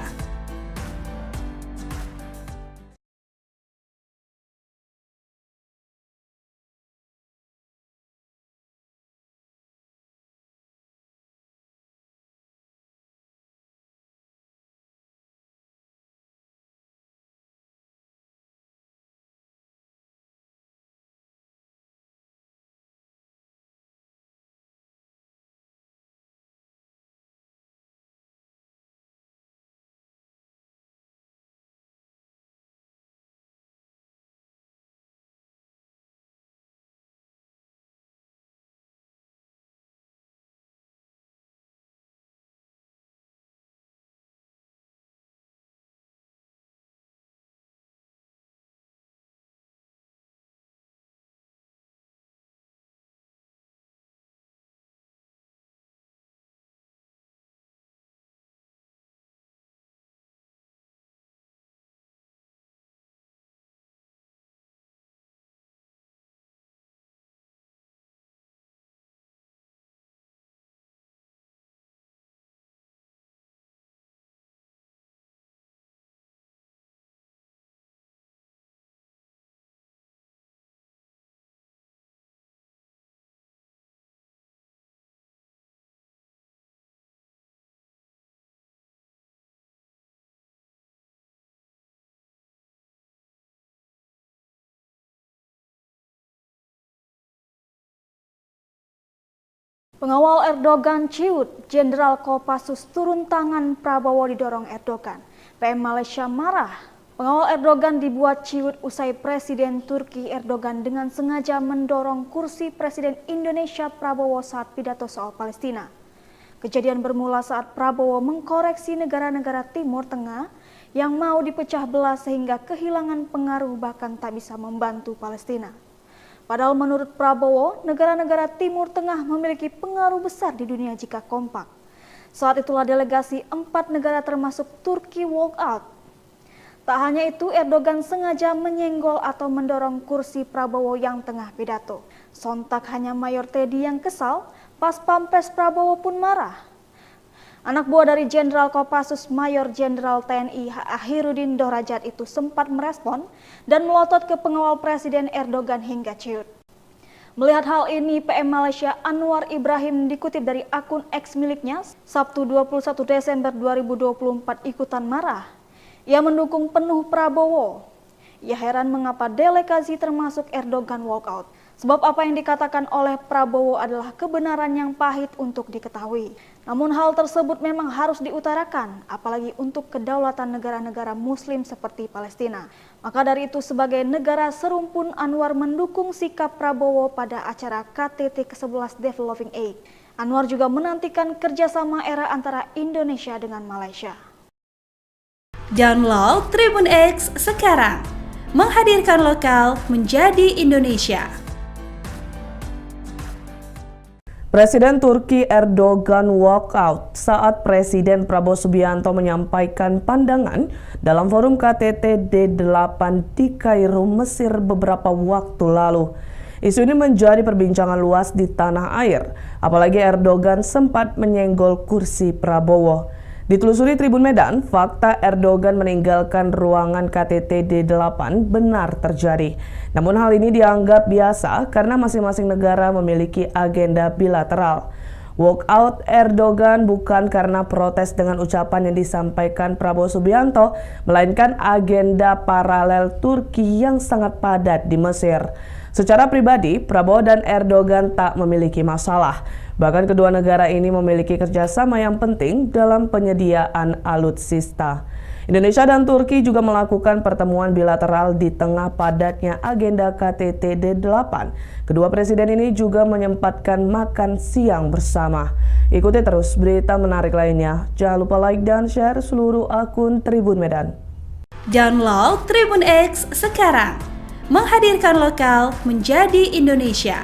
Pengawal Erdogan ciut, Jenderal Kopassus turun tangan, Prabowo didorong Erdogan. PM Malaysia marah. Pengawal Erdogan dibuat ciut usai Presiden Turki Erdogan dengan sengaja mendorong kursi Presiden Indonesia Prabowo saat pidato soal Palestina. Kejadian bermula saat Prabowo mengkoreksi negara-negara Timur Tengah yang mau dipecah belah sehingga kehilangan pengaruh bahkan tak bisa membantu Palestina. Padahal menurut Prabowo, negara-negara Timur Tengah memiliki pengaruh besar di dunia jika kompak. Saat itulah delegasi 4 negara termasuk Turki walk out. Tak hanya itu, Erdogan sengaja menyenggol atau mendorong kursi Prabowo yang tengah pidato. Sontak hanya Mayor Teddy yang kesal, pas Pampres Prabowo pun marah. Anak buah dari Jenderal Kopassus Mayor Jenderal TNI Ahirudin Dorajat itu sempat merespon dan melotot ke pengawal Presiden Erdogan hingga ciut. Melihat hal ini, PM Malaysia Anwar Ibrahim dikutip dari akun X miliknya, Sabtu 21 Desember 2024 ikutan marah. Ia mendukung penuh Prabowo. Ia heran mengapa delegasi termasuk Erdogan walkout. Sebab apa yang dikatakan oleh Prabowo adalah kebenaran yang pahit untuk diketahui. Namun hal tersebut memang harus diutarakan, apalagi untuk kedaulatan negara-negara Muslim seperti Palestina. Maka dari itu sebagai negara serumpun, Anwar mendukung sikap Prabowo pada acara KTT ke-11 Developing Aid. Anwar juga menantikan kerjasama era antara Indonesia dengan Malaysia. Download Tribun X sekarang, menghadirkan lokal menjadi Indonesia. Presiden Turki Erdogan walkout saat Presiden Prabowo Subianto menyampaikan pandangan dalam forum KTT D8 di Kairo, Mesir beberapa waktu lalu. Isu ini menjadi perbincangan luas di tanah air, apalagi Erdogan sempat menyenggol kursi Prabowo. Ditelusuri Tribun Medan, fakta Erdogan meninggalkan ruangan KTT D8 benar terjadi. Namun hal ini dianggap biasa karena masing-masing negara memiliki agenda bilateral. Walkout Erdogan bukan karena protes dengan ucapan yang disampaikan Prabowo Subianto, melainkan agenda paralel Turki yang sangat padat di Mesir. Secara pribadi, Prabowo dan Erdogan tak memiliki masalah. Bahkan kedua negara ini memiliki kerjasama yang penting dalam penyediaan alutsista. Indonesia dan Turki juga melakukan pertemuan bilateral di tengah padatnya agenda KTT D8. Kedua presiden ini juga menyempatkan makan siang bersama. Ikuti terus berita menarik lainnya. Jangan lupa like dan share seluruh akun Tribun Medan. Download Tribun X sekarang, menghadirkan lokal menjadi Indonesia.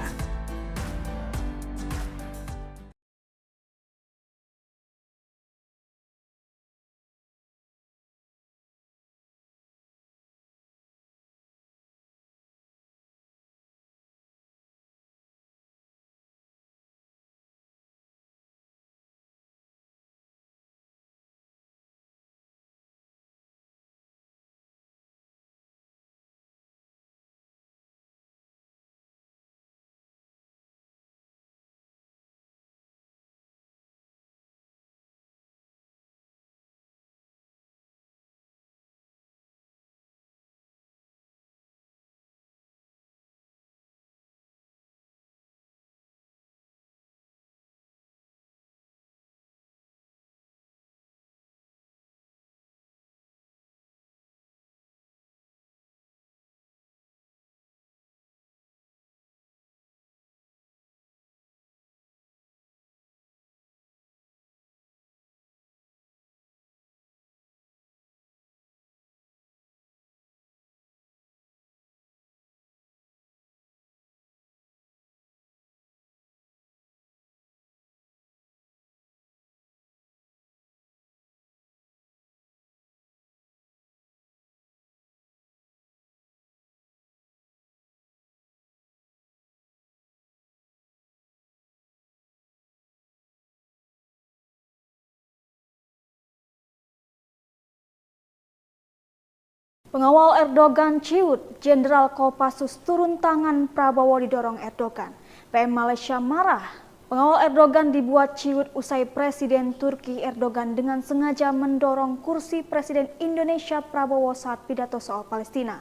Pengawal Erdogan ciut, Jenderal Kopassus turun tangan, Prabowo didorong Erdogan. PM Malaysia marah. Pengawal Erdogan dibuat ciut usai Presiden Turki Erdogan dengan sengaja mendorong kursi Presiden Indonesia Prabowo saat pidato soal Palestina.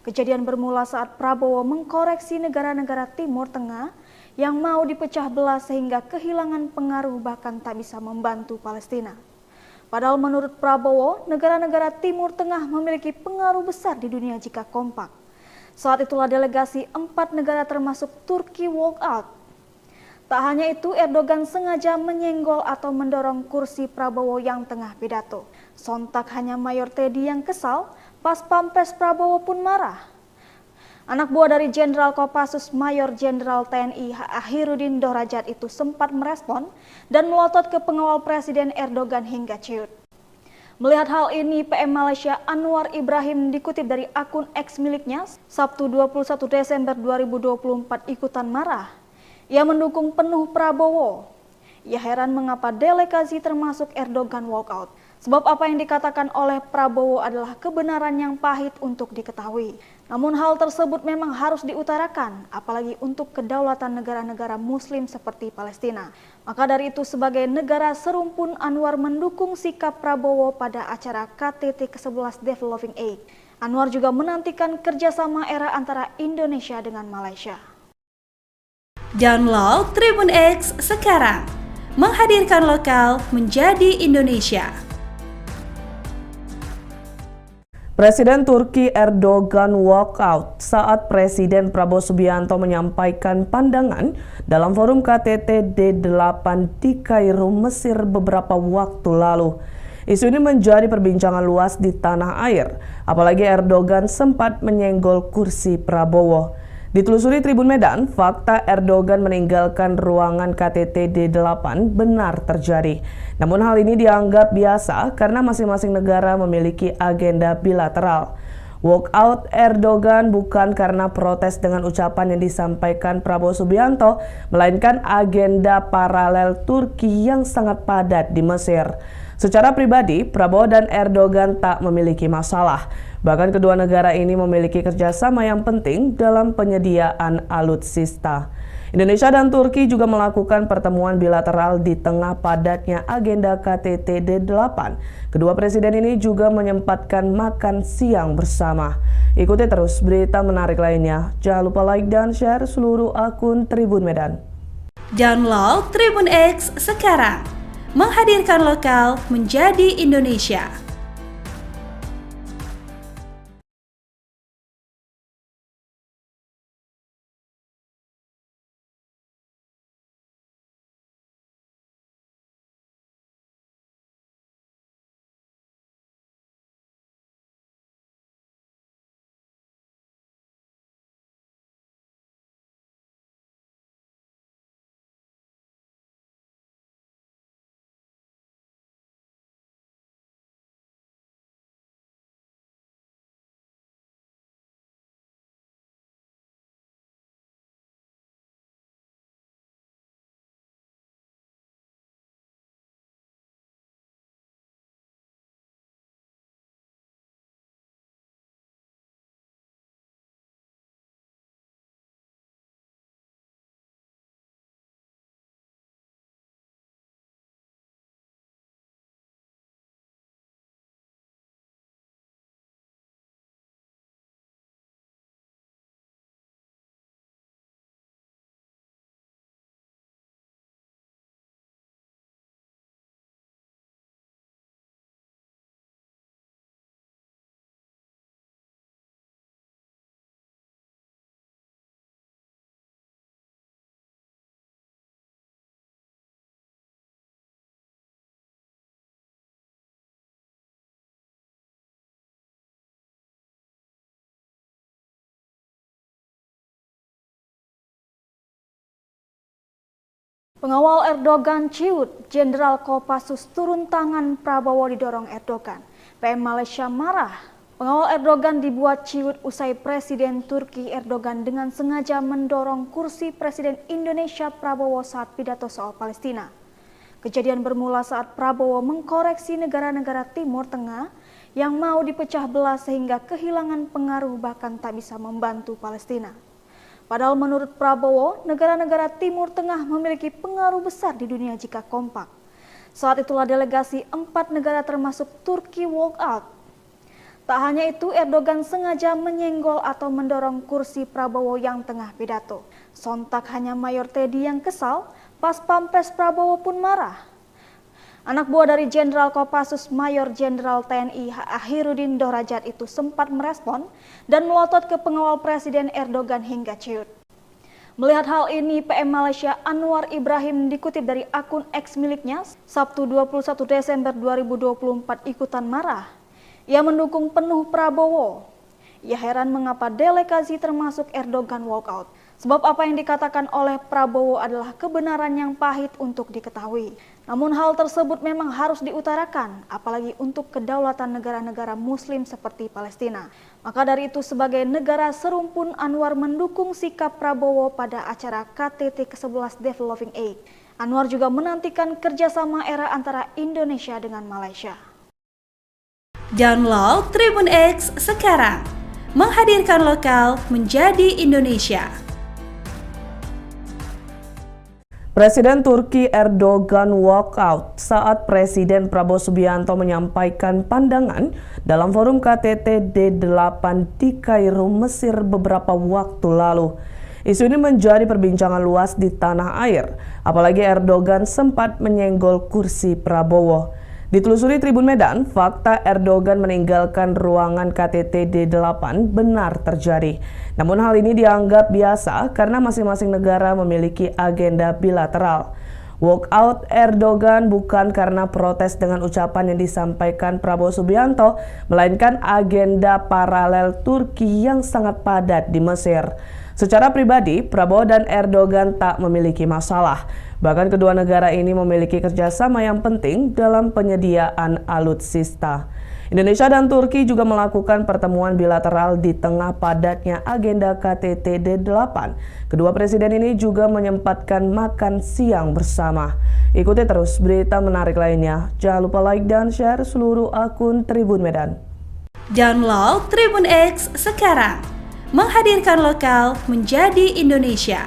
Kejadian bermula saat Prabowo mengkoreksi negara-negara Timur Tengah yang mau dipecah belah sehingga kehilangan pengaruh bahkan tak bisa membantu Palestina. Padahal menurut Prabowo, negara-negara Timur Tengah memiliki pengaruh besar di dunia jika kompak. Saat itulah delegasi 4 negara termasuk Turki walkout. Tak hanya itu, Erdogan sengaja menyenggol atau mendorong kursi Prabowo yang tengah pidato. Sontak hanya Mayor Teddy yang kesal, pas Pampres Prabowo pun marah. Anak buah dari Jenderal Kopassus Mayor Jenderal TNI Ahirudin Dorajat itu sempat merespon dan melotot ke pengawal Presiden Erdogan hingga ciut. Melihat hal ini, PM Malaysia Anwar Ibrahim dikutip dari akun X miliknya, Sabtu 21 Desember 2024 ikutan marah. Ia mendukung penuh Prabowo. Ia heran mengapa delegasi termasuk Erdogan walkout. Sebab apa yang dikatakan oleh Prabowo adalah kebenaran yang pahit untuk diketahui. Namun hal tersebut memang harus diutarakan, apalagi untuk kedaulatan negara-negara Muslim seperti Palestina. Maka dari itu sebagai negara serumpun, Anwar mendukung sikap Prabowo pada acara KTT ke-11 Developing Aid. Anwar juga menantikan kerjasama era antara Indonesia dengan Malaysia. Download Tribun X sekarang, menghadirkan lokal menjadi Indonesia. Presiden Turki Erdogan walkout saat Presiden Prabowo Subianto menyampaikan pandangan dalam forum KTT D8 di Kairo, Mesir beberapa waktu lalu. Isu ini menjadi perbincangan luas di tanah air, apalagi Erdogan sempat menyenggol kursi Prabowo. Ditelusuri Tribun Medan, fakta Erdogan meninggalkan ruangan KTT D8 benar terjadi. Namun hal ini dianggap biasa karena masing-masing negara memiliki agenda bilateral. Walkout Erdogan bukan karena protes dengan ucapan yang disampaikan Prabowo Subianto, melainkan agenda paralel Turki yang sangat padat di Mesir. Secara pribadi, Prabowo dan Erdogan tak memiliki masalah. Bahkan kedua negara ini memiliki kerjasama yang penting dalam penyediaan alutsista. Indonesia dan Turki juga melakukan pertemuan bilateral di tengah padatnya agenda KTT D8. Kedua presiden ini juga menyempatkan makan siang bersama. Ikuti terus berita menarik lainnya. Jangan lupa like dan share seluruh akun Tribun Medan. Download Tribun X sekarang, menghadirkan lokal menjadi Indonesia. Pengawal Erdogan ciut, Jenderal Kopassus turun tangan, Prabowo didorong Erdogan. PM Malaysia marah. Pengawal Erdogan dibuat ciut usai Presiden Turki Erdogan dengan sengaja mendorong kursi Presiden Indonesia Prabowo saat pidato soal Palestina. Kejadian bermula saat Prabowo mengkoreksi negara-negara Timur Tengah yang mau dipecah belah sehingga kehilangan pengaruh bahkan tak bisa membantu Palestina. Padahal menurut Prabowo, negara-negara Timur Tengah memiliki pengaruh besar di dunia jika kompak. Saat itulah delegasi 4 negara termasuk Turki walkout. Tak hanya itu, Erdogan sengaja menyenggol atau mendorong kursi Prabowo yang tengah pidato. Sontak hanya Mayor Teddy yang kesal, pas Pampres Prabowo pun marah. Anak buah dari Jenderal Kopassus Mayor Jenderal TNI Akhirudin Dorajat itu sempat merespon dan melotot ke pengawal Presiden Erdogan hingga ciut. Melihat hal ini, PM Malaysia Anwar Ibrahim dikutip dari akun X miliknya, Sabtu 21 Desember 2024 ikutan marah. Ia mendukung penuh Prabowo. Ia heran mengapa delegasi termasuk Erdogan walkout. Sebab apa yang dikatakan oleh Prabowo adalah kebenaran yang pahit untuk diketahui. Namun hal tersebut memang harus diutarakan, apalagi untuk kedaulatan negara-negara Muslim seperti Palestina. Maka dari itu sebagai negara serumpun, Anwar mendukung sikap Prabowo pada acara KTT ke-11 Developing Aid. Anwar juga menantikan kerjasama era antara Indonesia dengan Malaysia. Download Tribun X sekarang, menghadirkan lokal menjadi Indonesia. Presiden Turki Erdogan walkout saat Presiden Prabowo Subianto menyampaikan pandangan dalam forum KTT D8 di Kairo, Mesir beberapa waktu lalu. Isu ini menjadi perbincangan luas di tanah air, apalagi Erdogan sempat menyenggol kursi Prabowo. Ditelusuri Tribun Medan, fakta Erdogan meninggalkan ruangan KTT D8 benar terjadi. Namun hal ini dianggap biasa karena masing-masing negara memiliki agenda bilateral. Walkout Erdogan bukan karena protes dengan ucapan yang disampaikan Prabowo Subianto, melainkan agenda paralel Turki yang sangat padat di Mesir. Secara pribadi, Prabowo dan Erdogan tak memiliki masalah. Bahkan kedua negara ini memiliki kerjasama yang penting dalam penyediaan alutsista. Indonesia dan Turki juga melakukan pertemuan bilateral di tengah padatnya agenda KTT D8. Kedua presiden ini juga menyempatkan makan siang bersama. Ikuti terus berita menarik lainnya. Jangan lupa like dan share seluruh akun Tribun Medan. Download Tribun X sekarang, menghadirkan lokal menjadi Indonesia.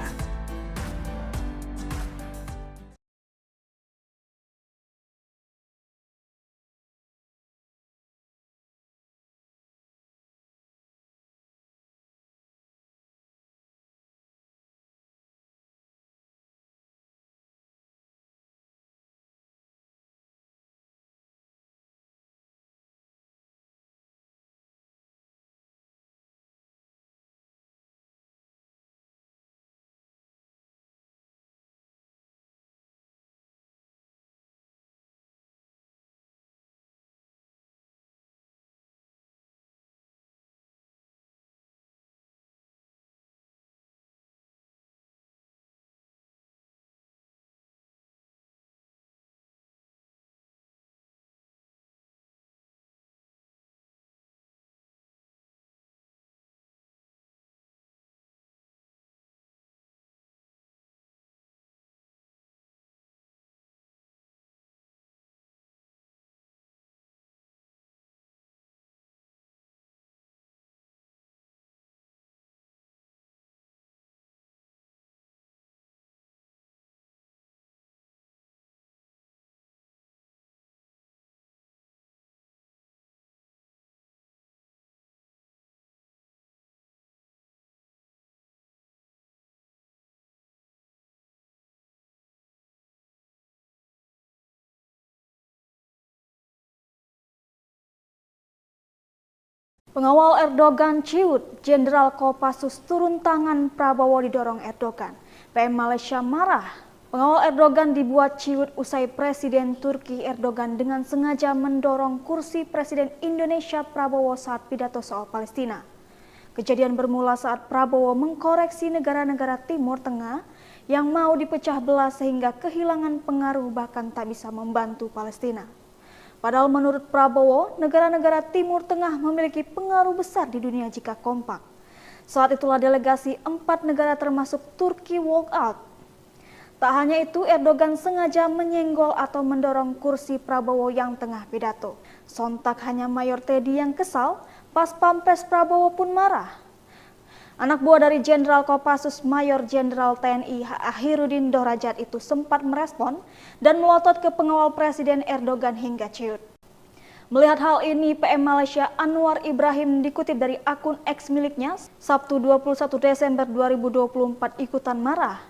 Pengawal Erdogan ciut, Jenderal Kopassus turun tangan, Prabowo didorong Erdogan. PM Malaysia marah. Pengawal Erdogan dibuat ciut usai Presiden Turki Erdogan dengan sengaja mendorong kursi Presiden Indonesia Prabowo saat pidato soal Palestina. Kejadian bermula saat Prabowo mengkoreksi negara-negara Timur Tengah yang mau dipecah belah sehingga kehilangan pengaruh bahkan tak bisa membantu Palestina. Padahal menurut Prabowo, negara-negara Timur Tengah memiliki pengaruh besar di dunia jika kompak. Saat itulah delegasi 4 negara termasuk Turki walk out. Tak hanya itu, Erdogan sengaja menyenggol atau mendorong kursi Prabowo yang tengah pidato. Sontak hanya Mayor Teddy yang kesal, pas Pampres Prabowo pun marah. Anak buah dari Jenderal Kopassus Mayor Jenderal TNI Akhirudin Dorajat itu sempat merespon dan melotot ke pengawal Presiden Erdogan hingga ciut. Melihat hal ini, PM Malaysia Anwar Ibrahim dikutip dari akun X miliknya, Sabtu 21 Desember 2024 ikutan marah.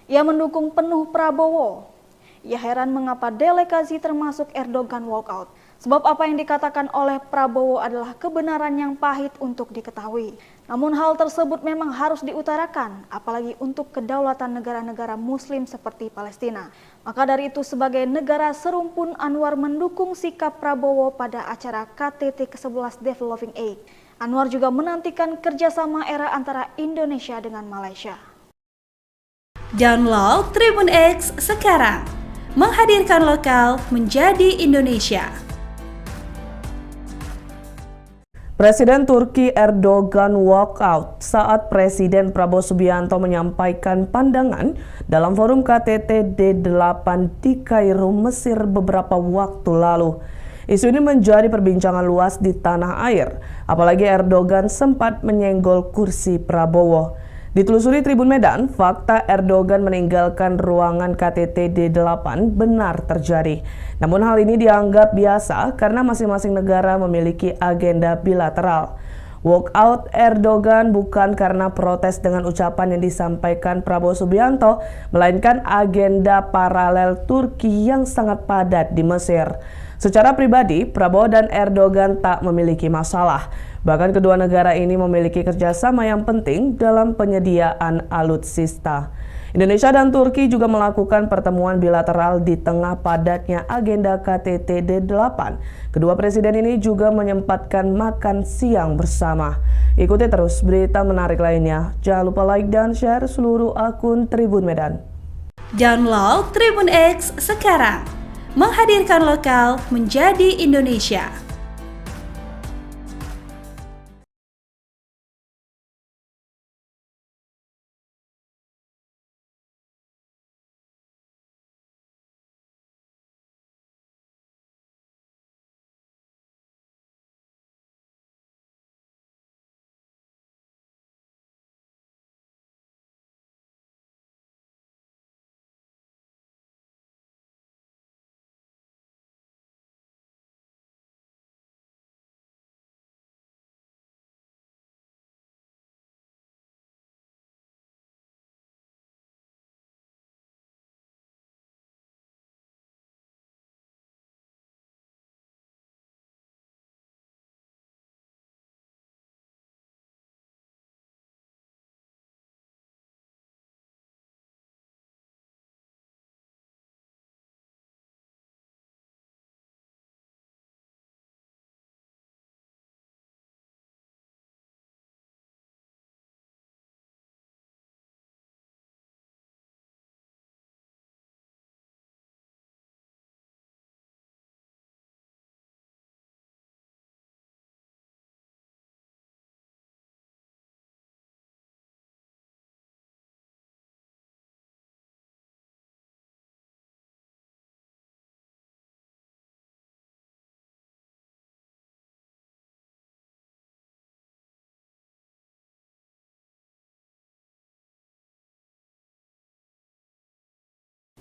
Ia mendukung penuh Prabowo. Ia heran mengapa delegasi termasuk Erdogan walkout. Sebab apa yang dikatakan oleh Prabowo adalah kebenaran yang pahit untuk diketahui. Namun hal tersebut memang harus diutarakan, apalagi untuk kedaulatan negara-negara Muslim seperti Palestina. Maka dari itu sebagai negara serumpun, Anwar mendukung sikap Prabowo pada acara KTT ke-11 Developing Aid. Anwar juga menantikan kerjasama era antara Indonesia dengan Malaysia. Download Tribun X sekarang, menghadirkan lokal menjadi Indonesia. Presiden Turki Erdogan walkout saat Presiden Prabowo Subianto menyampaikan pandangan dalam forum KTT D8 di Kairo, Mesir beberapa waktu lalu. Isu ini menjadi perbincangan luas di tanah air, apalagi Erdogan sempat menyenggol kursi Prabowo. Ditelusuri Tribun Medan, fakta Erdogan meninggalkan ruangan KTT D8 benar terjadi. Namun hal ini dianggap biasa karena masing-masing negara memiliki agenda bilateral. Walkout Erdogan bukan karena protes dengan ucapan yang disampaikan Prabowo Subianto, melainkan agenda paralel Turki yang sangat padat di Mesir. Secara pribadi, Prabowo dan Erdogan tak memiliki masalah. Bahkan kedua negara ini memiliki kerjasama yang penting dalam penyediaan alutsista. Indonesia dan Turki juga melakukan pertemuan bilateral di tengah padatnya agenda KTT D8. Kedua presiden ini juga menyempatkan makan siang bersama. Ikuti terus berita menarik lainnya. Jangan lupa like dan share seluruh akun Tribun Medan. Download Tribun X sekarang, menghadirkan lokal menjadi Indonesia.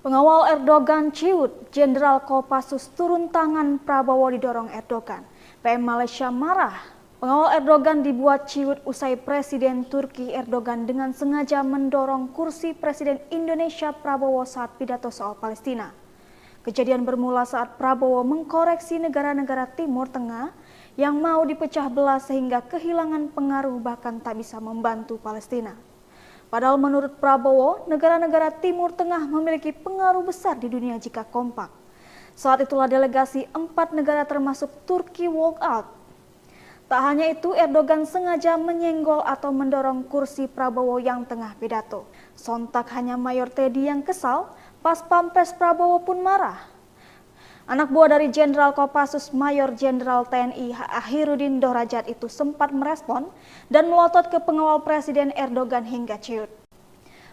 Pengawal Erdogan ciut, Jenderal Kopassus turun tangan, Prabowo didorong Erdogan. PM Malaysia marah. Pengawal Erdogan dibuat ciut usai Presiden Turki Erdogan dengan sengaja mendorong kursi Presiden Indonesia Prabowo saat pidato soal Palestina. Kejadian bermula saat Prabowo mengkoreksi negara-negara Timur Tengah yang mau dipecah belah sehingga kehilangan pengaruh bahkan tak bisa membantu Palestina. Padahal menurut Prabowo, negara-negara Timur Tengah memiliki pengaruh besar di dunia jika kompak. Saat itulah delegasi 4 negara termasuk Turki walkout. Tak hanya itu, Erdogan sengaja menyenggol atau mendorong kursi Prabowo yang tengah pidato. Sontak hanya Mayor Teddy yang kesal, pas Pampres Prabowo pun marah. Anak buah dari Jenderal Kopassus Mayor Jenderal TNI Ahirudin Dorajat itu sempat merespon dan melotot ke pengawal Presiden Erdogan hingga ciut.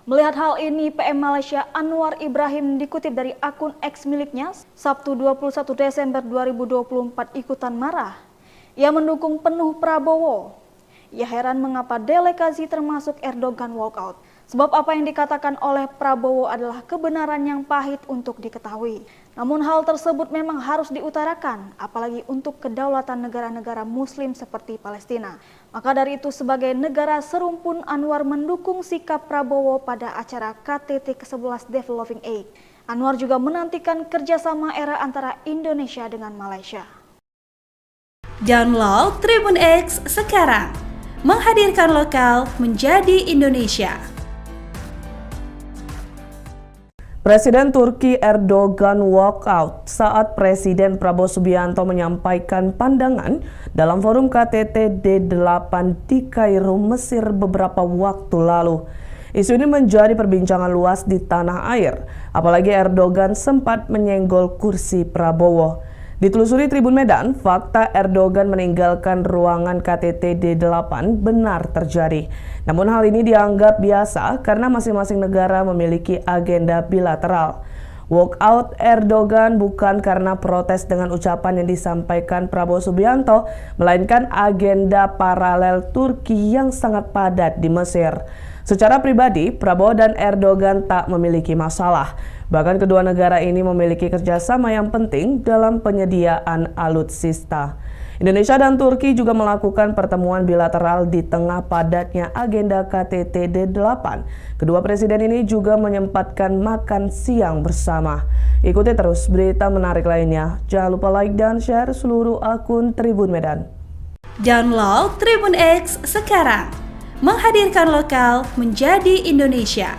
Melihat hal ini, PM Malaysia Anwar Ibrahim dikutip dari akun X miliknya, Sabtu 21 Desember 2024 ikutan marah. Ia mendukung penuh Prabowo. Ia heran mengapa delegasi termasuk Erdogan walkout. Sebab apa yang dikatakan oleh Prabowo adalah kebenaran yang pahit untuk diketahui. Namun hal tersebut memang harus diutarakan, apalagi untuk kedaulatan negara-negara Muslim seperti Palestina. Maka dari itu sebagai negara serumpun, Anwar mendukung sikap Prabowo pada acara KTT ke-11 Developing Aid. Anwar juga menantikan kerjasama era antara Indonesia dengan Malaysia. Download Tribun X sekarang, menghadirkan lokal menjadi Indonesia. Presiden Turki Erdogan walkout saat Presiden Prabowo Subianto menyampaikan pandangan dalam forum KTT D8 di Kairo, Mesir beberapa waktu lalu. Isu ini menjadi perbincangan luas di tanah air, apalagi Erdogan sempat menyenggol kursi Prabowo. Ditelusuri Tribun Medan, fakta Erdogan meninggalkan ruangan KTT D8 benar terjadi. Namun hal ini dianggap biasa karena masing-masing negara memiliki agenda bilateral. Walkout Erdogan bukan karena protes dengan ucapan yang disampaikan Prabowo Subianto, melainkan agenda paralel Turki yang sangat padat di Mesir. Secara pribadi, Prabowo dan Erdogan tak memiliki masalah. Bahkan kedua negara ini memiliki kerjasama yang penting dalam penyediaan alutsista. Indonesia dan Turki juga melakukan pertemuan bilateral di tengah padatnya agenda KTT D8. Kedua presiden ini juga menyempatkan makan siang bersama. Ikuti terus berita menarik lainnya. Jangan lupa like dan share seluruh akun Tribun Medan. Download Tribun X sekarang. Menghadirkan lokal menjadi Indonesia.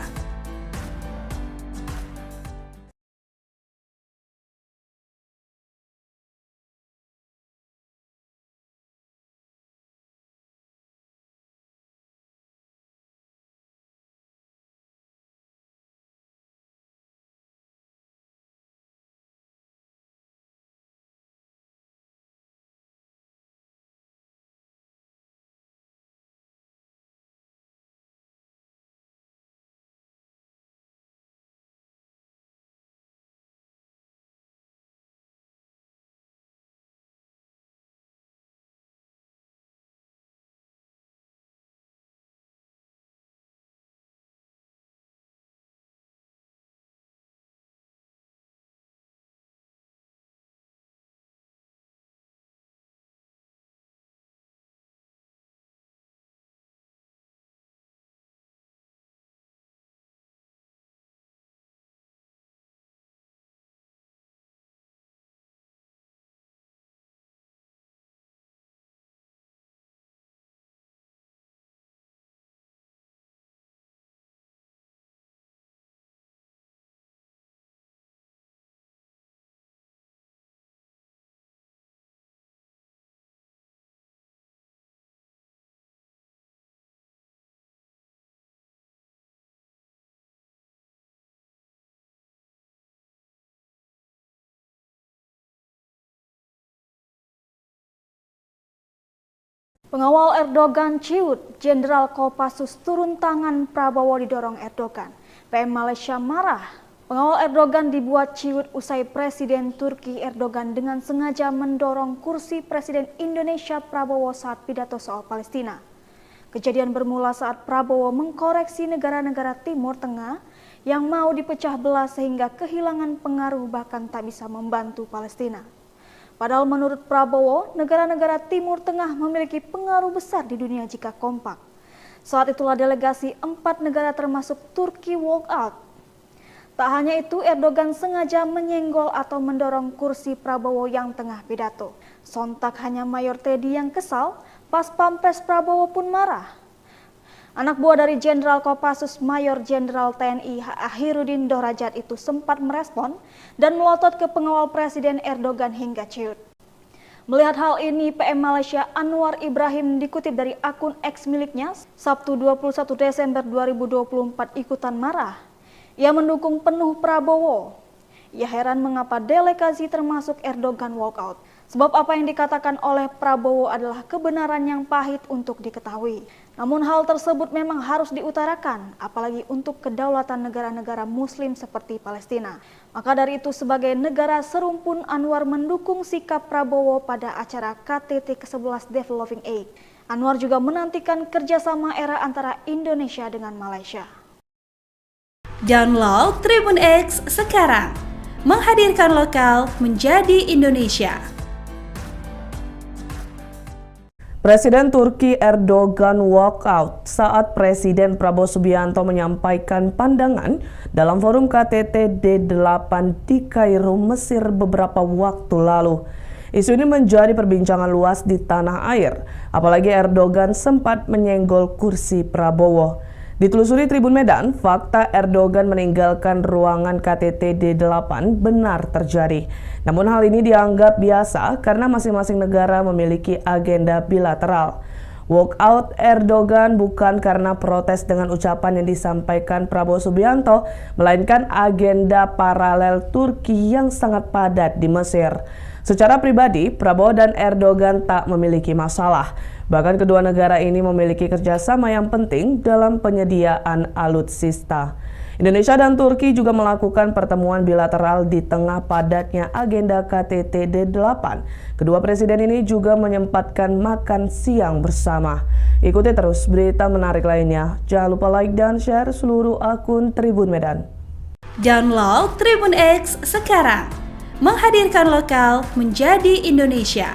Pengawal Erdogan ciut, Jenderal Kopassus turun tangan, Prabowo didorong Erdogan. PM Malaysia marah. Pengawal Erdogan dibuat ciut usai Presiden Turki Erdogan dengan sengaja mendorong kursi Presiden Indonesia Prabowo saat pidato soal Palestina. Kejadian bermula saat Prabowo mengkoreksi negara-negara Timur Tengah yang mau dipecah belah sehingga kehilangan pengaruh bahkan tak bisa membantu Palestina. Padahal menurut Prabowo, negara-negara Timur Tengah memiliki pengaruh besar di dunia jika kompak. Saat itulah delegasi 4 negara termasuk Turki walk out. Tak hanya itu, Erdogan sengaja menyenggol atau mendorong kursi Prabowo yang tengah pidato. Sontak hanya Mayor Teddy yang kesal, pas Pampres Prabowo pun marah. Anak buah dari Jenderal Kopassus Mayor Jenderal TNI Ahirudin Dorajat itu sempat merespon dan melotot ke pengawal Presiden Erdogan hingga ciut. Melihat hal ini, PM Malaysia Anwar Ibrahim dikutip dari akun X miliknya, Sabtu 21 Desember 2024 ikutan marah. Ia mendukung penuh Prabowo. Ia heran mengapa delegasi termasuk Erdogan walkout. Sebab apa yang dikatakan oleh Prabowo adalah kebenaran yang pahit untuk diketahui. Namun hal tersebut memang harus diutarakan, apalagi untuk kedaulatan negara-negara Muslim seperti Palestina. Maka dari itu sebagai negara serumpun, Anwar mendukung sikap Prabowo pada acara KTT ke-11 Developing Aid. Anwar juga menantikan kerjasama era antara Indonesia dengan Malaysia. Download Tribun X sekarang. Menghadirkan lokal menjadi Indonesia. Presiden Turki Erdogan walkout saat Presiden Prabowo Subianto menyampaikan pandangan dalam forum KTT D8 di Kairo, Mesir beberapa waktu lalu. Isu ini menjadi perbincangan luas di tanah air, apalagi Erdogan sempat menyenggol kursi Prabowo. Ditelusuri Tribun Medan, fakta Erdogan meninggalkan ruangan KTT D8 benar terjadi. Namun hal ini dianggap biasa karena masing-masing negara memiliki agenda bilateral. Walkout Erdogan bukan karena protes dengan ucapan yang disampaikan Prabowo Subianto, melainkan agenda paralel Turki yang sangat padat di Mesir. Secara pribadi, Prabowo dan Erdogan tak memiliki masalah. Bahkan kedua negara ini memiliki kerjasama yang penting dalam penyediaan alutsista. Indonesia dan Turki juga melakukan pertemuan bilateral di tengah padatnya agenda KTT D8. Kedua presiden ini juga menyempatkan makan siang bersama. Ikuti terus berita menarik lainnya. Jangan lupa like dan share seluruh akun Tribun Medan. Download Tribun X sekarang. Menghadirkan lokal menjadi Indonesia.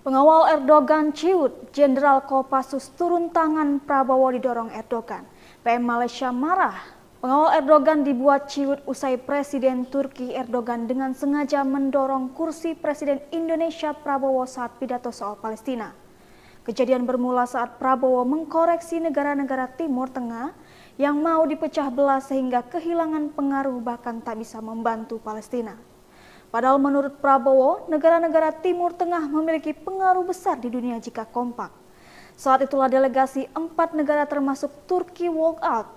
Pengawal Erdogan ciut, Jenderal Kopassus turun tangan, Prabowo didorong Erdogan. PM Malaysia marah. Pengawal Erdogan dibuat ciut usai Presiden Turki Erdogan dengan sengaja mendorong kursi Presiden Indonesia Prabowo saat pidato soal Palestina. Kejadian bermula saat Prabowo mengkoreksi negara-negara Timur Tengah yang mau dipecah belah sehingga kehilangan pengaruh bahkan tak bisa membantu Palestina. Padahal menurut Prabowo, negara-negara Timur Tengah memiliki pengaruh besar di dunia jika kompak. Saat itulah delegasi 4 negara termasuk Turki walk out.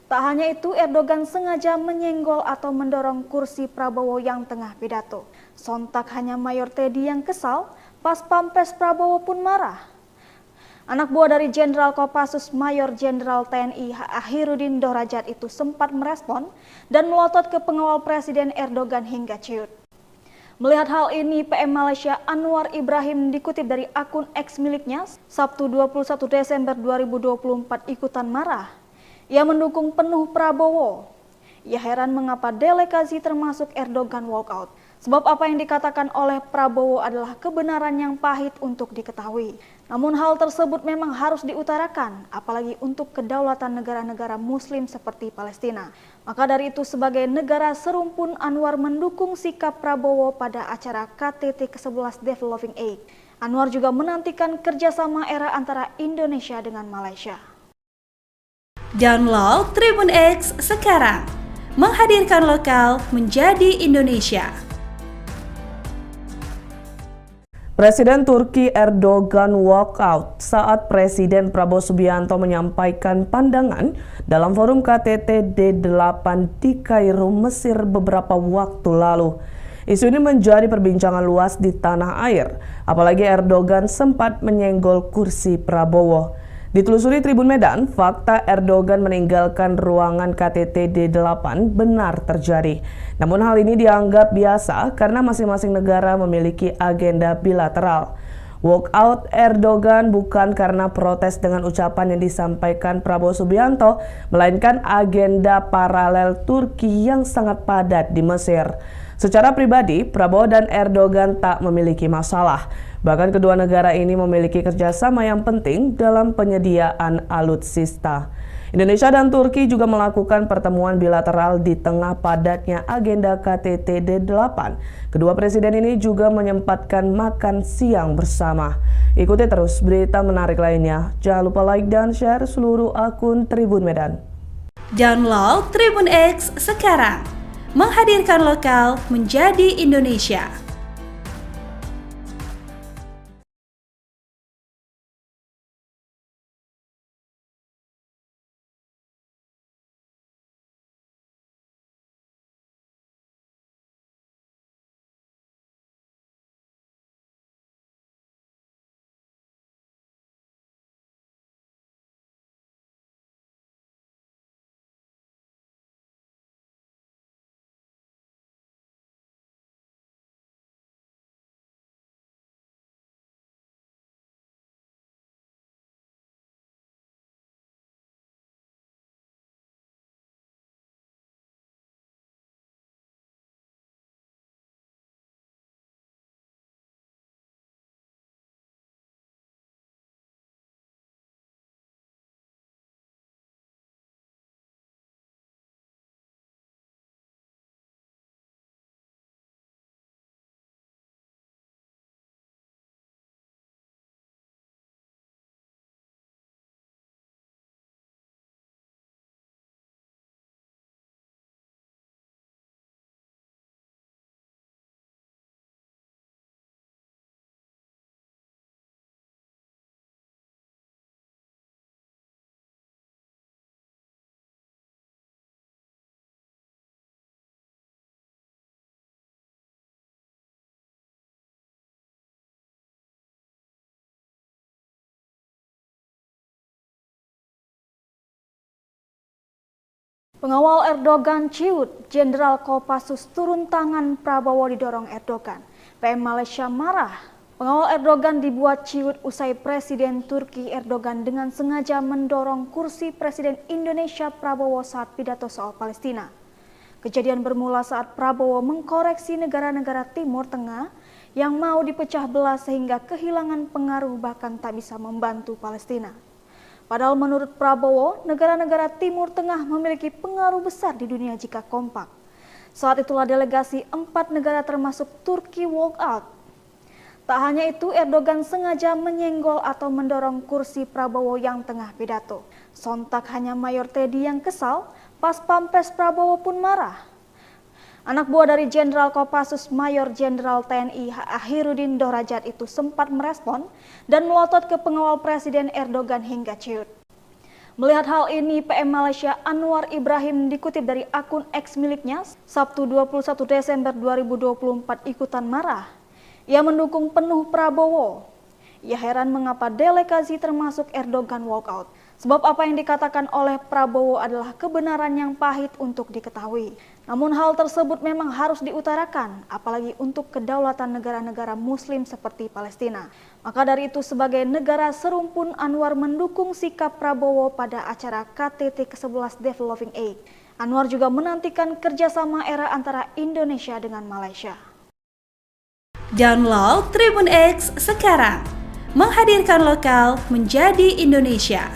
Tak hanya itu, Erdogan sengaja menyenggol atau mendorong kursi Prabowo yang tengah pidato. Sontak hanya Mayor Teddy yang kesal, pas Pampres Prabowo pun marah. Anak buah dari Jenderal Kopassus Mayor Jenderal TNI Akhirudin Dorajat itu sempat merespon dan melotot ke pengawal Presiden Erdogan hingga ciut. Melihat hal ini, PM Malaysia Anwar Ibrahim dikutip dari akun X miliknya, Sabtu 21 Desember 2024 ikutan marah. Ia mendukung penuh Prabowo. Ia heran mengapa delegasi termasuk Erdogan walkout. Sebab apa yang dikatakan oleh Prabowo adalah kebenaran yang pahit untuk diketahui. Namun hal tersebut memang harus diutarakan, apalagi untuk kedaulatan negara-negara Muslim seperti Palestina. Maka dari itu sebagai negara serumpun, Anwar mendukung sikap Prabowo pada acara KTT ke-11 Developing Aid. Anwar juga menantikan kerjasama era antara Indonesia dengan Malaysia. Download Tribun X sekarang. Menghadirkan lokal menjadi Indonesia. Presiden Turki Erdogan walkout saat Presiden Prabowo Subianto menyampaikan pandangan dalam forum KTT D8 di Kairo, Mesir beberapa waktu lalu. Isu ini menjadi perbincangan luas di tanah air, apalagi Erdogan sempat menyenggol kursi Prabowo. Ditelusuri Tribun Medan, fakta Erdogan meninggalkan ruangan KTT D8 benar terjadi. Namun hal ini dianggap biasa karena masing-masing negara memiliki agenda bilateral. Walkout Erdogan bukan karena protes dengan ucapan yang disampaikan Prabowo Subianto, melainkan agenda paralel Turki yang sangat padat di Mesir. Secara pribadi, Prabowo dan Erdogan tak memiliki masalah. Bahkan kedua negara ini memiliki kerjasama yang penting dalam penyediaan alutsista. Indonesia dan Turki juga melakukan pertemuan bilateral di tengah padatnya agenda KTT D8. Kedua presiden ini juga menyempatkan makan siang bersama. Ikuti terus berita menarik lainnya. Jangan lupa like dan share seluruh akun Tribun Medan. Download Tribun X sekarang. Menghadirkan lokal menjadi Indonesia. Pengawal Erdogan ciut, Jenderal Kopassus turun tangan, Prabowo didorong Erdogan. PM Malaysia marah. Pengawal Erdogan dibuat ciut usai Presiden Turki Erdogan dengan sengaja mendorong kursi Presiden Indonesia Prabowo saat pidato soal Palestina. Kejadian bermula saat Prabowo mengkoreksi negara-negara Timur Tengah yang mau dipecah belah sehingga kehilangan pengaruh bahkan tak bisa membantu Palestina. Padahal menurut Prabowo, negara-negara Timur Tengah memiliki pengaruh besar di dunia jika kompak. Saat itulah delegasi 4 negara termasuk Turki walk out. Tak hanya itu, Erdogan sengaja menyenggol atau mendorong kursi Prabowo yang tengah pidato. Sontak hanya Mayor Teddy yang kesal, pas pampres Prabowo pun marah. Anak buah dari Jenderal Kopassus Mayor Jenderal TNI Akhirudin Dorajat itu sempat merespon dan melotot ke pengawal Presiden Erdogan hingga ciut. Melihat hal ini, PM Malaysia Anwar Ibrahim dikutip dari akun X miliknya, Sabtu 21 Desember 2024 ikutan marah. Ia mendukung penuh Prabowo. Ia heran mengapa delegasi termasuk Erdogan walkout. Sebab apa yang dikatakan oleh Prabowo adalah kebenaran yang pahit untuk diketahui. Namun hal tersebut memang harus diutarakan, apalagi untuk kedaulatan negara-negara Muslim seperti Palestina. Maka dari itu sebagai negara serumpun, Anwar mendukung sikap Prabowo pada acara KTT ke-11 Developing Aid. Anwar juga menantikan kerjasama era antara Indonesia dengan Malaysia. Download Tribun X sekarang. Menghadirkan lokal menjadi Indonesia.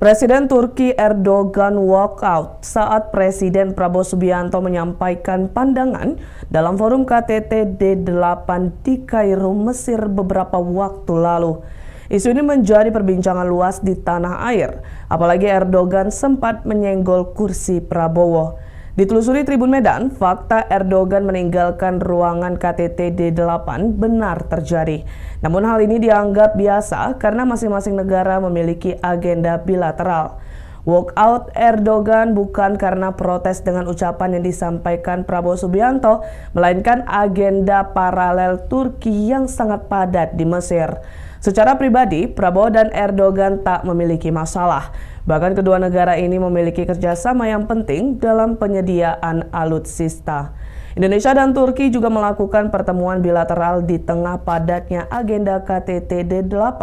Presiden Turki Erdogan walk out saat Presiden Prabowo Subianto menyampaikan pandangan dalam forum KTT D8 di Kairo, Mesir beberapa waktu lalu. Isu ini menjadi perbincangan luas di tanah air, apalagi Erdogan sempat menyenggol kursi Prabowo. Ditelusuri Tribun Medan, fakta Erdogan meninggalkan ruangan KTT D8 benar terjadi. Namun hal ini dianggap biasa karena masing-masing negara memiliki agenda bilateral. Walkout Erdogan bukan karena protes dengan ucapan yang disampaikan Prabowo Subianto, melainkan agenda paralel Turki yang sangat padat di Mesir. Secara pribadi, Prabowo dan Erdogan tak memiliki masalah. Bahkan kedua negara ini memiliki kerjasama yang penting dalam penyediaan alutsista. Indonesia dan Turki juga melakukan pertemuan bilateral di tengah padatnya agenda KTT D8.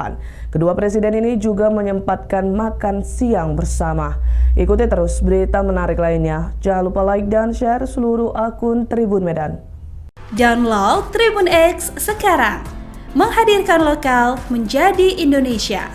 Kedua presiden ini juga menyempatkan makan siang bersama. Ikuti terus berita menarik lainnya. Jangan lupa like dan share seluruh akun Tribun Medan. Download Tribun X sekarang. Menghadirkan lokal menjadi Indonesia.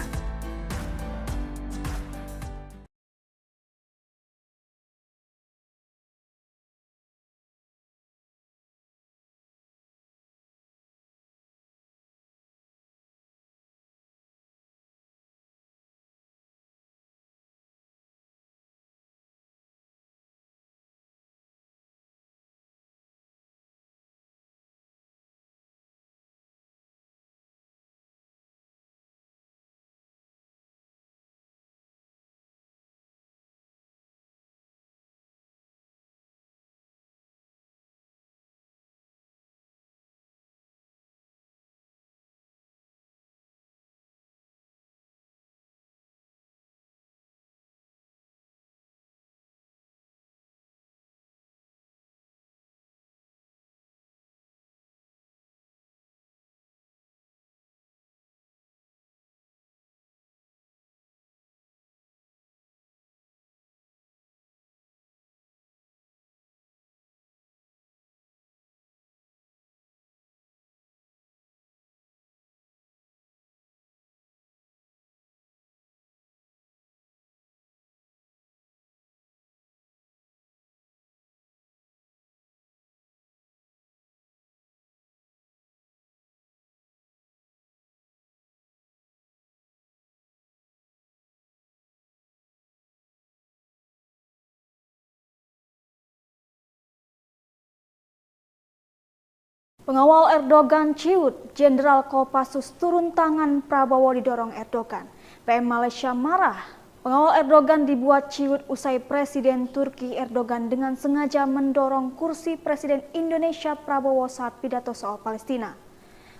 Pengawal Erdogan ciut, Jenderal Kopassus turun tangan, Prabowo didorong Erdogan. PM Malaysia marah. Pengawal Erdogan dibuat ciut usai Presiden Turki Erdogan dengan sengaja mendorong kursi Presiden Indonesia Prabowo saat pidato soal Palestina.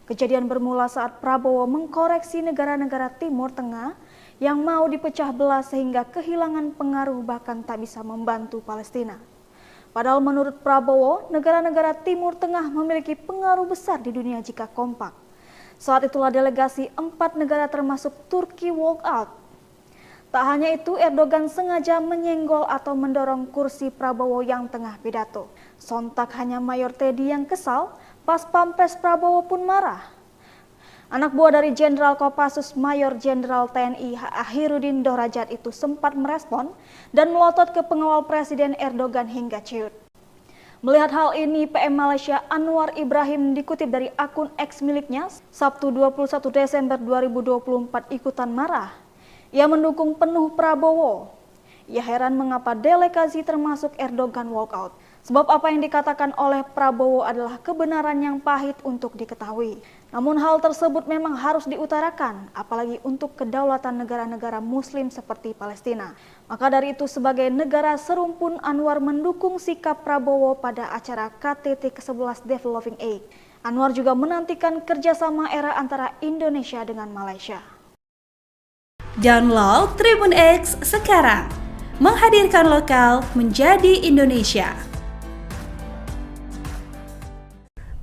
Kejadian bermula saat Prabowo mengkoreksi negara-negara Timur Tengah yang mau dipecah belah sehingga kehilangan pengaruh bahkan tak bisa membantu Palestina. Padahal menurut Prabowo, negara-negara Timur Tengah memiliki pengaruh besar di dunia jika kompak. Saat itulah delegasi 4 negara termasuk Turki walk out. Tak hanya itu, Erdogan sengaja menyenggol atau mendorong kursi Prabowo yang tengah pidato. Sontak hanya Mayor Teddy yang kesal, pas Pampres Prabowo pun marah. Anak buah dari Jenderal Kopassus Mayor Jenderal TNI Akhirudin Dorajat itu sempat merespon dan melotot ke pengawal Presiden Erdogan hingga ciut. Melihat hal ini, PM Malaysia Anwar Ibrahim dikutip dari akun X miliknya, Sabtu 21 Desember 2024 ikutan marah. Ia mendukung penuh Prabowo. Ia heran mengapa delegasi termasuk Erdogan walkout. Sebab apa yang dikatakan oleh Prabowo adalah kebenaran yang pahit untuk diketahui. Namun hal tersebut memang harus diutarakan, apalagi untuk kedaulatan negara-negara Muslim seperti Palestina. Maka dari itu sebagai negara serumpun, Anwar mendukung sikap Prabowo pada acara KTT ke-11 Developing Aid. Anwar juga menantikan kerjasama era antara Indonesia dengan Malaysia. Download Tribun X sekarang, menghadirkan lokal menjadi Indonesia.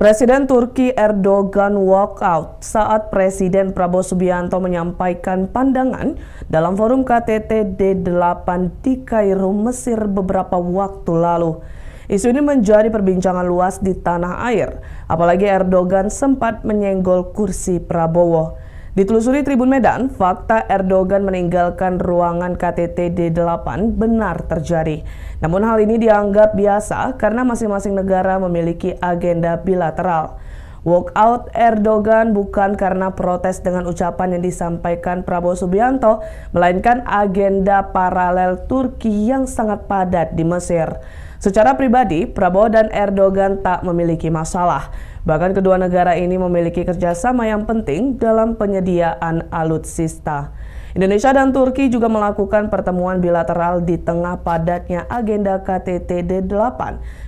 Presiden Turki Erdogan walk out saat Presiden Prabowo Subianto menyampaikan pandangan dalam forum KTT D8 di Kairo, Mesir beberapa waktu lalu. Isu ini menjadi perbincangan luas di tanah air, apalagi Erdogan sempat menyenggol kursi Prabowo. Ditelusuri Tribun Medan, fakta Erdogan meninggalkan ruangan KTT D8 benar terjadi. Namun hal ini dianggap biasa karena masing-masing negara memiliki agenda bilateral. Walkout Erdogan bukan karena protes dengan ucapan yang disampaikan Prabowo Subianto, melainkan agenda paralel Turki yang sangat padat di Mesir. Secara pribadi, Prabowo dan Erdogan tak memiliki masalah. Bahkan kedua negara ini memiliki kerjasama yang penting dalam penyediaan alutsista. Indonesia dan Turki juga melakukan pertemuan bilateral di tengah padatnya agenda KTT D8.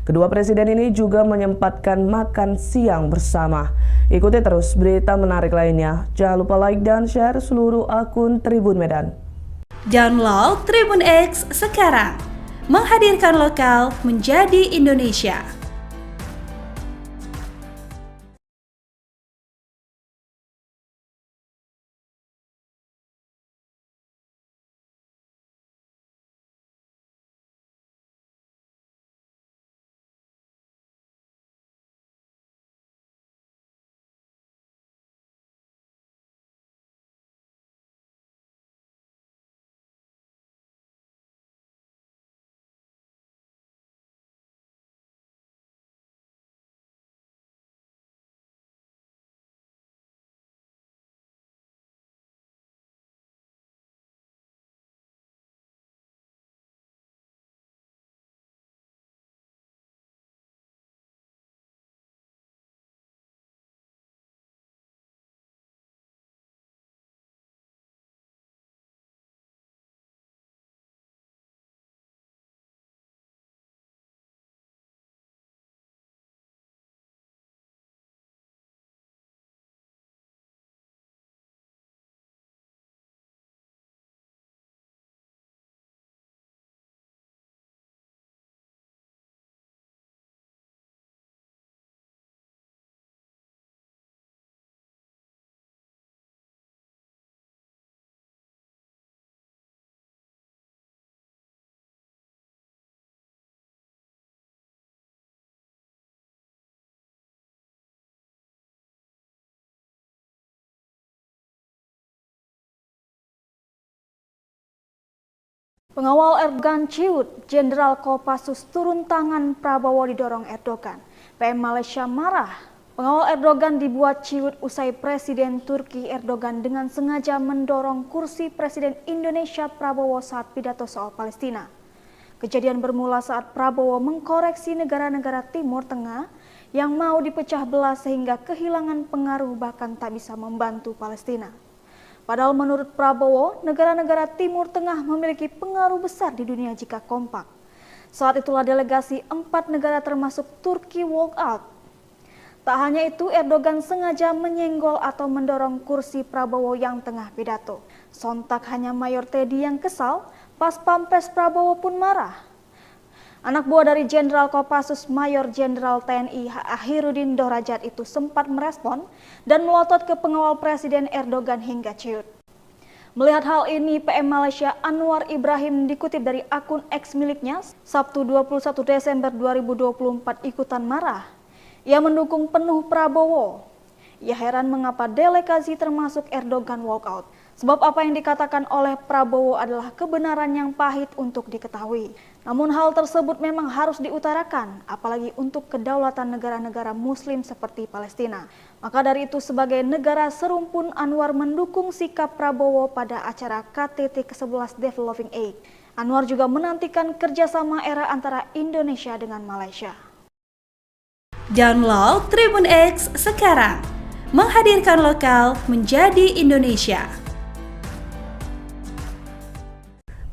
Kedua presiden ini juga menyempatkan makan siang bersama. Ikuti terus berita menarik lainnya. Jangan lupa like dan share seluruh akun Tribun Medan. Download Tribun X sekarang, menghadirkan lokal menjadi Indonesia. Pengawal Erdogan ciut, Jenderal Kopassus turun tangan, Prabowo didorong Erdogan. PM Malaysia marah. Pengawal Erdogan dibuat ciut usai Presiden Turki Erdogan dengan sengaja mendorong kursi Presiden Indonesia Prabowo saat pidato soal Palestina. Kejadian bermula saat Prabowo mengkoreksi negara-negara Timur Tengah yang mau dipecah belah sehingga kehilangan pengaruh bahkan tak bisa membantu Palestina. Padahal menurut Prabowo, negara-negara Timur Tengah memiliki pengaruh besar di dunia jika kompak. Saat itulah delegasi 4 negara termasuk Turki walk out. Tak hanya itu, Erdogan sengaja menyenggol atau mendorong kursi Prabowo yang tengah pidato. Sontak hanya Mayor Teddy yang kesal, pas Pampres Prabowo pun marah. Anak buah dari Jenderal Kopassus Mayor Jenderal TNI Akhirudin Dorajat itu sempat merespon dan melotot ke pengawal Presiden Erdogan hingga ciut. Melihat hal ini, PM Malaysia Anwar Ibrahim dikutip dari akun X miliknya, Sabtu 21 Desember 2024 ikutan marah. Ia mendukung penuh Prabowo. Ia heran mengapa delegasi termasuk Erdogan walkout. Sebab apa yang dikatakan oleh Prabowo adalah kebenaran yang pahit untuk diketahui. Namun hal tersebut memang harus diutarakan, apalagi untuk kedaulatan negara-negara Muslim seperti Palestina. Maka dari itu sebagai negara serumpun, Anwar mendukung sikap Prabowo pada acara KTT ke-11 Developing Aid. Anwar juga menantikan kerjasama era antara Indonesia dengan Malaysia. Download Tribun X sekarang, menghadirkan lokal menjadi Indonesia.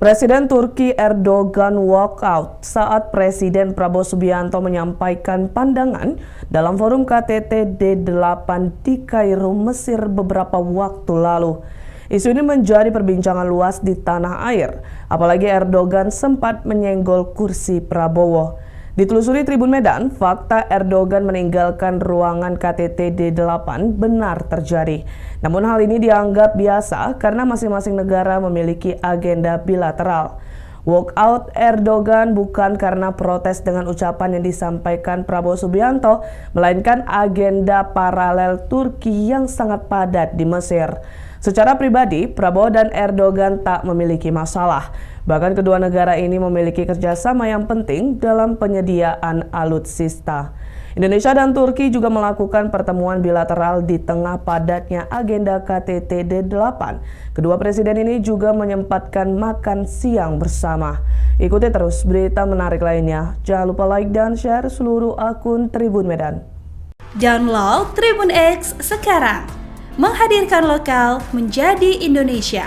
Presiden Turki Erdogan walk out saat Presiden Prabowo Subianto menyampaikan pandangan dalam forum KTT D8 di Kairo, Mesir beberapa waktu lalu. Isu ini menjadi perbincangan luas di tanah air, apalagi Erdogan sempat menyenggol kursi Prabowo. Ditelusuri Tribun Medan, fakta Erdogan meninggalkan ruangan KTT D8 benar terjadi. Namun hal ini dianggap biasa karena masing-masing negara memiliki agenda bilateral. Walkout Erdogan bukan karena protes dengan ucapan yang disampaikan Prabowo Subianto, melainkan agenda paralel Turki yang sangat padat di Mesir. Secara pribadi, Prabowo dan Erdogan tak memiliki masalah. Bahkan kedua negara ini memiliki kerjasama yang penting dalam penyediaan alutsista. Indonesia dan Turki juga melakukan pertemuan bilateral di tengah padatnya agenda KTT D8. Kedua presiden ini juga menyempatkan makan siang bersama. Ikuti terus berita menarik lainnya. Jangan lupa like dan share seluruh akun Tribun Medan. Download Tribun X sekarang, menghadirkan lokal menjadi Indonesia.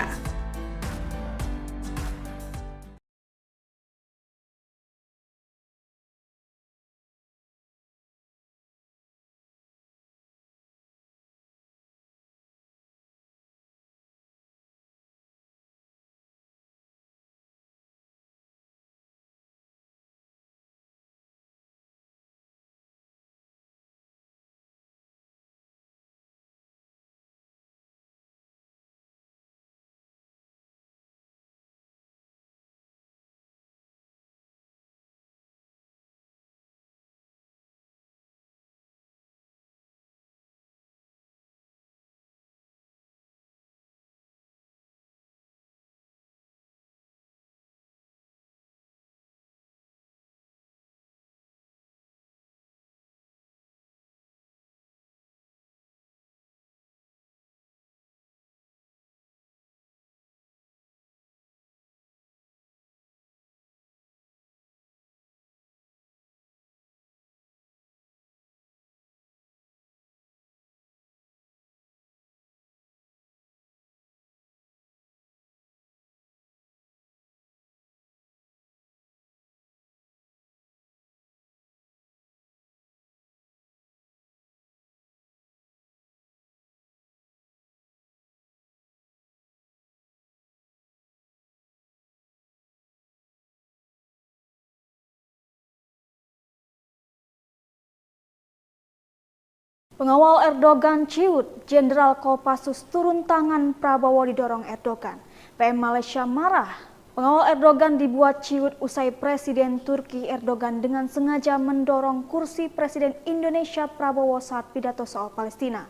Pengawal Erdogan ciut, Jenderal Kopassus turun tangan, Prabowo didorong Erdogan. PM Malaysia marah. Pengawal Erdogan dibuat ciut usai Presiden Turki Erdogan dengan sengaja mendorong kursi Presiden Indonesia Prabowo saat pidato soal Palestina.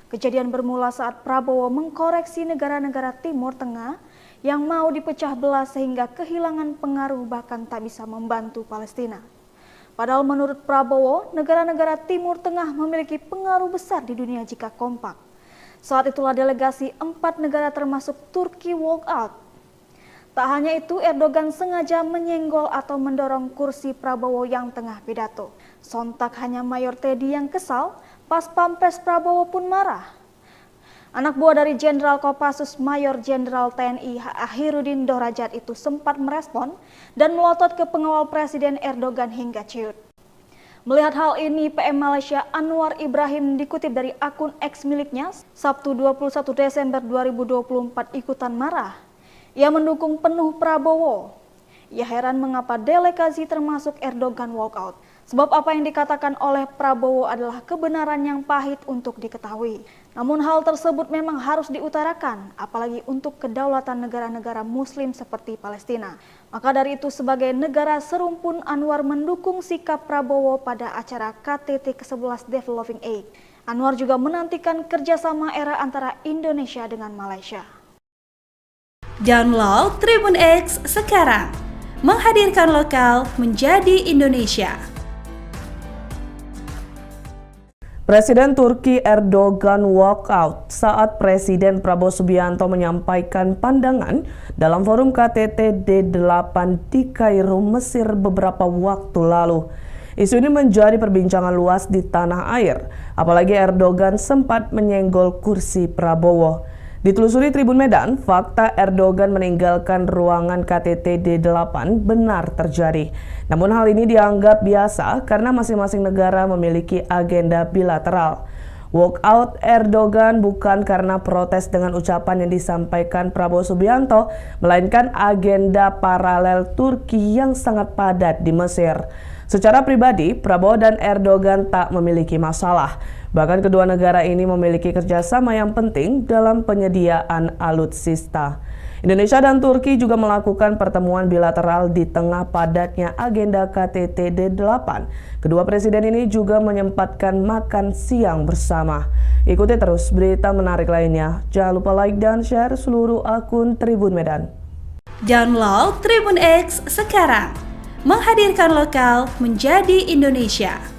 Kejadian bermula saat Prabowo mengkoreksi negara-negara Timur Tengah yang mau dipecah belah sehingga kehilangan pengaruh bahkan tak bisa membantu Palestina. Padahal menurut Prabowo, negara-negara Timur Tengah memiliki pengaruh besar di dunia jika kompak. Saat itulah delegasi 4 negara termasuk Turki walk out. Tak hanya itu, Erdogan sengaja menyenggol atau mendorong kursi Prabowo yang tengah pidato. Sontak hanya Mayor Teddy yang kesal, pas Pampres Prabowo pun marah. Anak buah dari Jenderal Kopassus Mayor Jenderal TNI Akhirudin Dorajat itu sempat merespon dan melotot ke pengawal Presiden Erdogan hingga ciut. Melihat hal ini, PM Malaysia Anwar Ibrahim dikutip dari akun X miliknya, Sabtu 21 Desember 2024 ikutan marah. Ia mendukung penuh Prabowo. Ia heran mengapa delegasi termasuk Erdogan walkout. Sebab apa yang dikatakan oleh Prabowo adalah kebenaran yang pahit untuk diketahui. Namun hal tersebut memang harus diutarakan, apalagi untuk kedaulatan negara-negara Muslim seperti Palestina. Maka dari itu sebagai negara serumpun, Anwar mendukung sikap Prabowo pada acara KTT ke-11 Developing Aid. Anwar juga menantikan kerjasama era antara Indonesia dengan Malaysia. Download Tribun X sekarang, menghadirkan lokal menjadi Indonesia. Presiden Turki Erdogan walkout saat Presiden Prabowo Subianto menyampaikan pandangan dalam forum KTT D8 di Kairo, Mesir beberapa waktu lalu. Isu ini menjadi perbincangan luas di tanah air, apalagi Erdogan sempat menyenggol kursi Prabowo. Ditelusuri Tribun Medan, fakta Erdogan meninggalkan ruangan KTT D8 benar terjadi. Namun hal ini dianggap biasa karena masing-masing negara memiliki agenda bilateral. Walkout Erdogan bukan karena protes dengan ucapan yang disampaikan Prabowo Subianto, melainkan agenda paralel Turki yang sangat padat di Mesir. Secara pribadi, Prabowo dan Erdogan tak memiliki masalah. Bahkan kedua negara ini memiliki kerjasama yang penting dalam penyediaan alutsista. Indonesia dan Turki juga melakukan pertemuan bilateral di tengah padatnya agenda KTT D8. Kedua presiden ini juga menyempatkan makan siang bersama. Ikuti terus berita menarik lainnya. Jangan lupa like dan share seluruh akun Tribun Medan. Download Tribun X sekarang, menghadirkan lokal menjadi Indonesia.